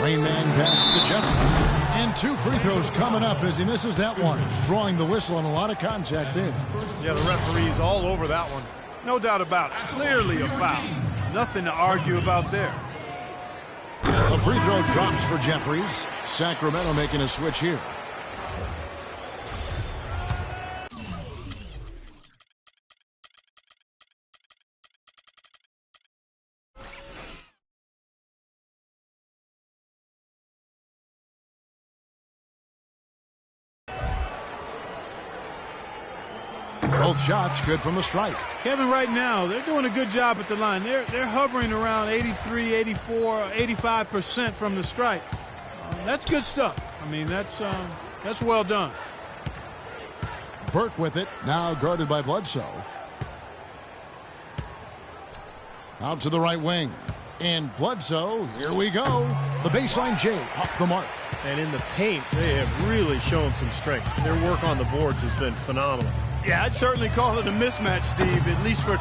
Rain man passes to Jeffries. And 2 free throws coming up as he misses that one. Drawing the whistle and a lot of contact there. Yeah, the referee's all over that one. No doubt about it. Clearly a foul. Nothing to argue about there. The free throw drops for Jeffries. Sacramento making a switch here. Both shots good from the strike. Kevin, right now, they're doing a good job at the line. They're hovering around 83, 84, 85% from the strike. That's good stuff. I mean, that's well done. Burke with it, now guarded by Bledsoe. Out to the right wing. And Bledsoe, here we go. The baseline J off the mark. And in the paint, they have really shown some strength. Their work on the boards has been phenomenal. Yeah, I'd certainly call it a mismatch, Steve, at least for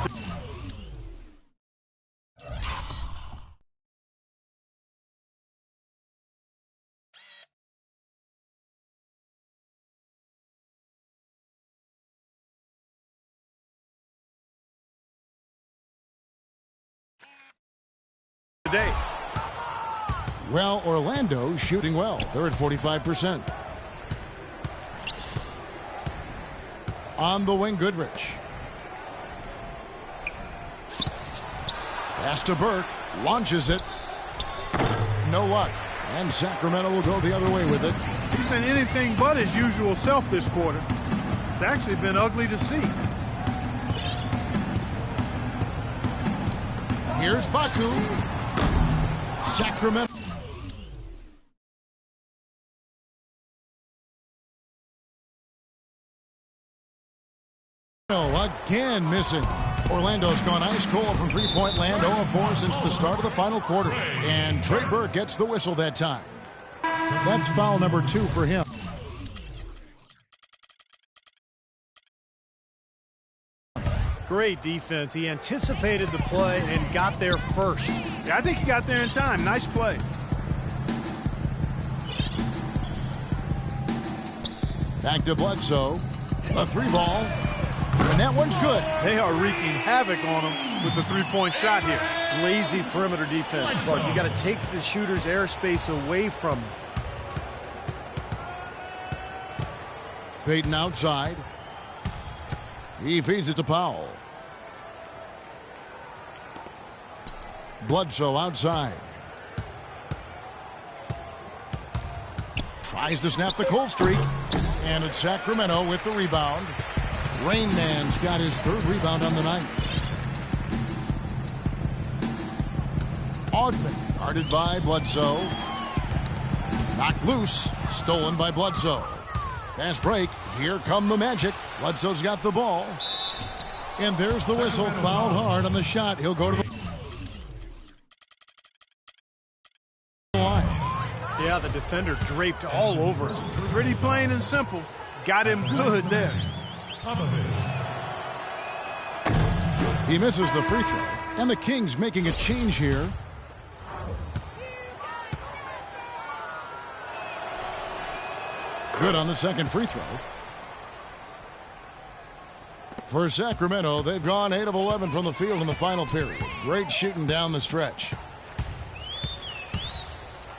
today. Well, Orlando shooting well. They're at 45%. On the wing, Goodrich. Pass to Burke. Launches it. No luck. And Sacramento will go the other way with it. He's been anything but his usual self this quarter. It's actually been ugly to see. Here's Baku. Sacramento. Again missing. Orlando's gone ice cold from three-point land, 0-4 since the start of the final quarter. And Trey Burke gets the whistle that time. That's foul number 2 for him. Great defense. He anticipated the play and got there first. Yeah, I think he got there in time. Nice play. Back to Bledsoe. A 3-ball. And that one's good. They are wreaking havoc on him with the three-point shot here. Lazy perimeter defense. But you got to take the shooter's airspace away from him. Payton outside. He feeds it to Powell. Bledsoe outside. Tries to snap the cold streak. And it's Sacramento with the rebound. Rain Man's got his 3rd rebound on the night. Ogden guarded by Bledsoe. Knocked loose. Stolen by Bledsoe. Fast break. Here come the Magic. Bledsoe's got the ball. And there's the whistle. Fouled hard on the shot. He'll go to the line. Yeah, the defender draped all over him. Pretty plain and simple. Got him good there. He misses the free throw. And the Kings making a change here. Good on the second free throw. For Sacramento, they've gone 8 of 11 from the field in the final period. Great shooting down the stretch.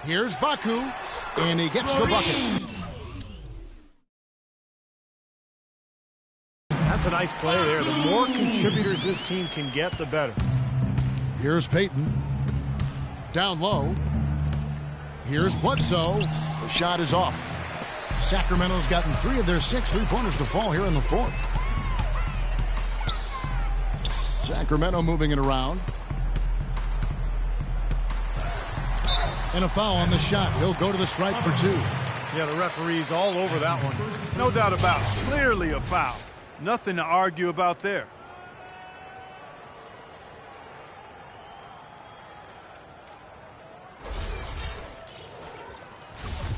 Here's Baku, and he gets the bucket. That's a nice play there. The more contributors this team can get, the better. Here's Payton. Down low. Here's Bledsoe. The shot is off. Sacramento's gotten 3 of their 6 three-pointers to fall here in the 4th. Sacramento moving it around. And a foul on the shot. He'll go to the stripe for 2. Yeah, the referee's all over that one. No doubt about it. Clearly a foul. Nothing to argue about there.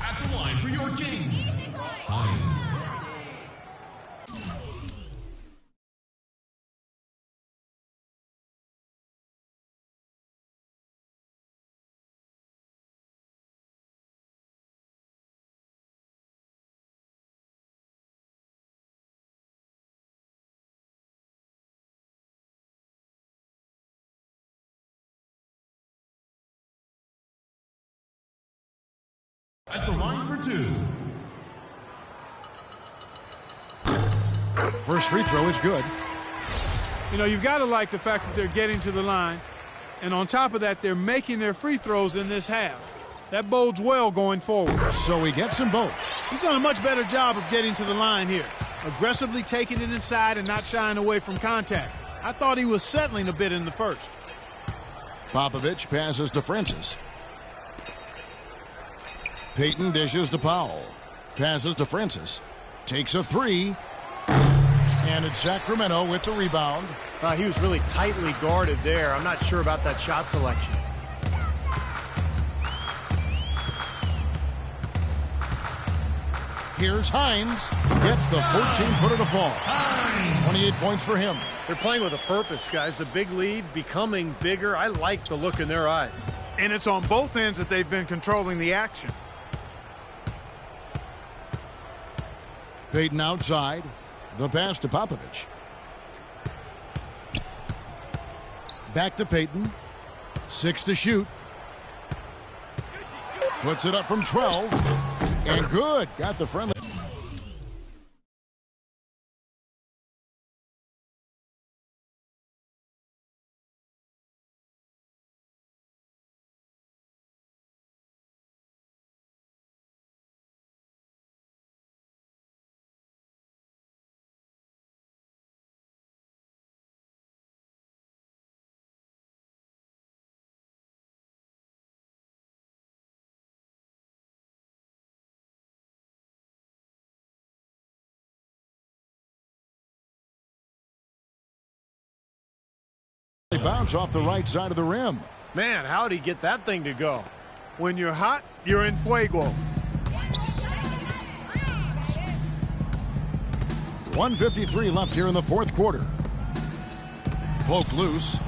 At the line for your Kings, At the line for two. First free throw is good. You know, you've got to like the fact that they're getting to the line. And on top of that, they're making their free throws in this half. That bodes well going forward. So he gets them both. He's done a much better job of getting to the line here. Aggressively taking it inside and not shying away from contact. I thought he was settling a bit in the first. Popovich passes to Francis. Payton dishes to Powell. Passes to Francis. Takes a three. And it's Sacramento with the rebound. He was really tightly guarded there. I'm not sure about that shot selection. Here's Hines. Gets the 14-footer to fall. 28 points for him. They're playing with a purpose, guys. The big lead becoming bigger. I like the look in their eyes. And it's on both ends that they've been controlling the action. Payton outside. The pass to Popovich. Back to Payton. 6 to shoot. Puts it up from 12. And good. Got the friendly. They bounce off the right side of the rim. Man, how'd he get that thing to go? When you're hot, you're in fuego. 1:53 left here in the fourth quarter. Poke loose.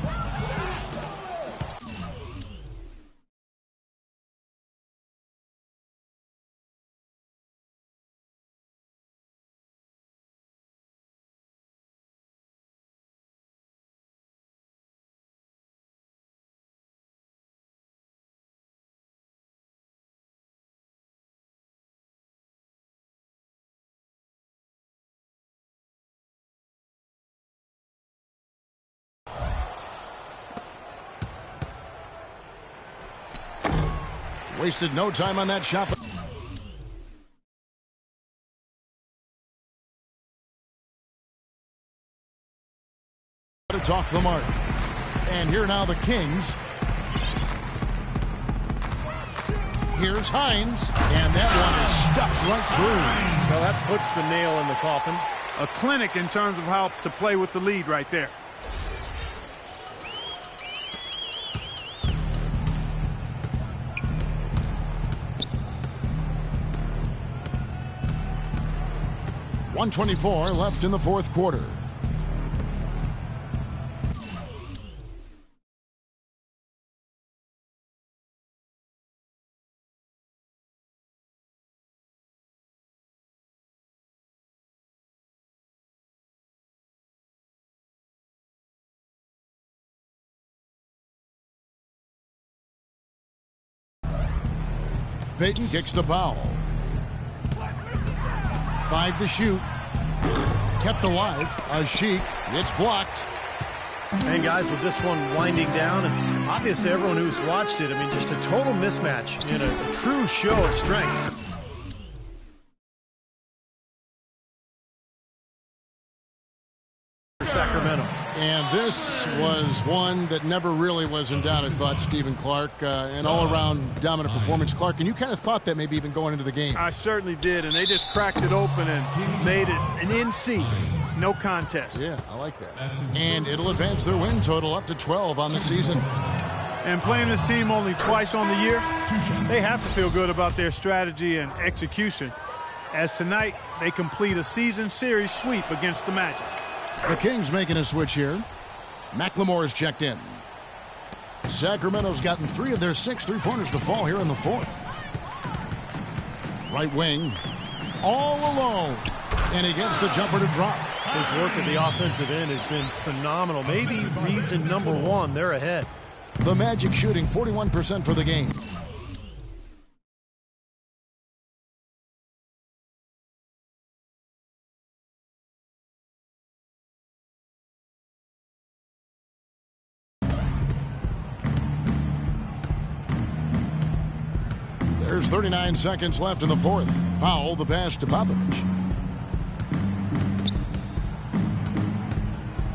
Wasted no time on that shot. It's off the mark. And here now the Kings. Here's Hines. And that one is stuffed right through. Well, that puts the nail in the coffin. A clinic in terms of how to play with the lead right there. .124 left in the fourth quarter. Payton kicks to Powell. 5 to shoot. Kept alive. A Sheik. It's blocked. And guys, with this one winding down, it's obvious to everyone who's watched it. I mean, just a total mismatch in a true show of strength. Sacramento. And this was one that never really was in doubt, I thought, Stephen Clark. An all-around dominant performance. Clark, and you kind of thought that maybe even going into the game. I certainly did, and they just cracked it open and made it an NC. No contest. Yeah, I like that. And it'll advance their win total up to 12 on the season. And playing this team only twice on the year, they have to feel good about their strategy and execution, as tonight they complete a season series sweep against the Magic. The Kings making a switch here. McLemore's checked in. Sacramento's gotten 3 of their 6 three-pointers to fall here in the fourth. Right wing, all alone. And he gets the jumper to drop. His work at the offensive end has been phenomenal. Maybe reason number 1, they're ahead. The Magic shooting 41% for the game. There's 39 seconds left in the fourth. Powell, the pass to Popovich.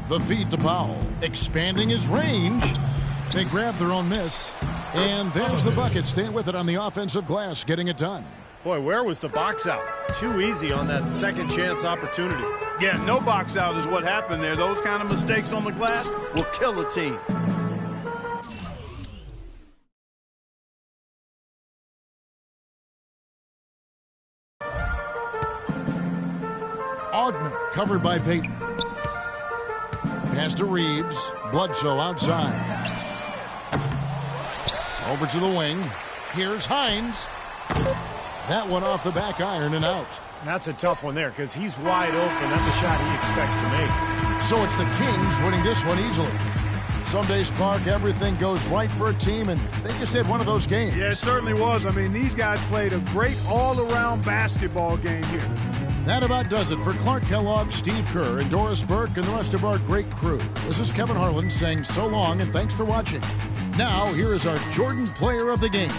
The feed to Powell, expanding his range. They grab their own miss. And there's the bucket. Staying with it on the offensive glass, getting it done. Boy, where was the box out? Too easy on that second chance opportunity. Yeah, no box out is what happened there. Those kind of mistakes on the glass will kill a team. Augment covered by Payton. Pass to Reeves. Bledsoe outside. Over to the wing. Here's Hines. That one off the back iron and out. That's a tough one there because he's wide open. That's a shot he expects to make. So it's the Kings winning this one easily. Some days, Clark, everything goes right for a team, and they just had one of those games. Yeah, it certainly was. I mean, these guys played a great all-around basketball game here. That about does it for Clark Kellogg, Steve Kerr, and Doris Burke, and the rest of our great crew. This is Kevin Harlan saying so long and thanks for watching. Now, here is our Jordan Player of the Game.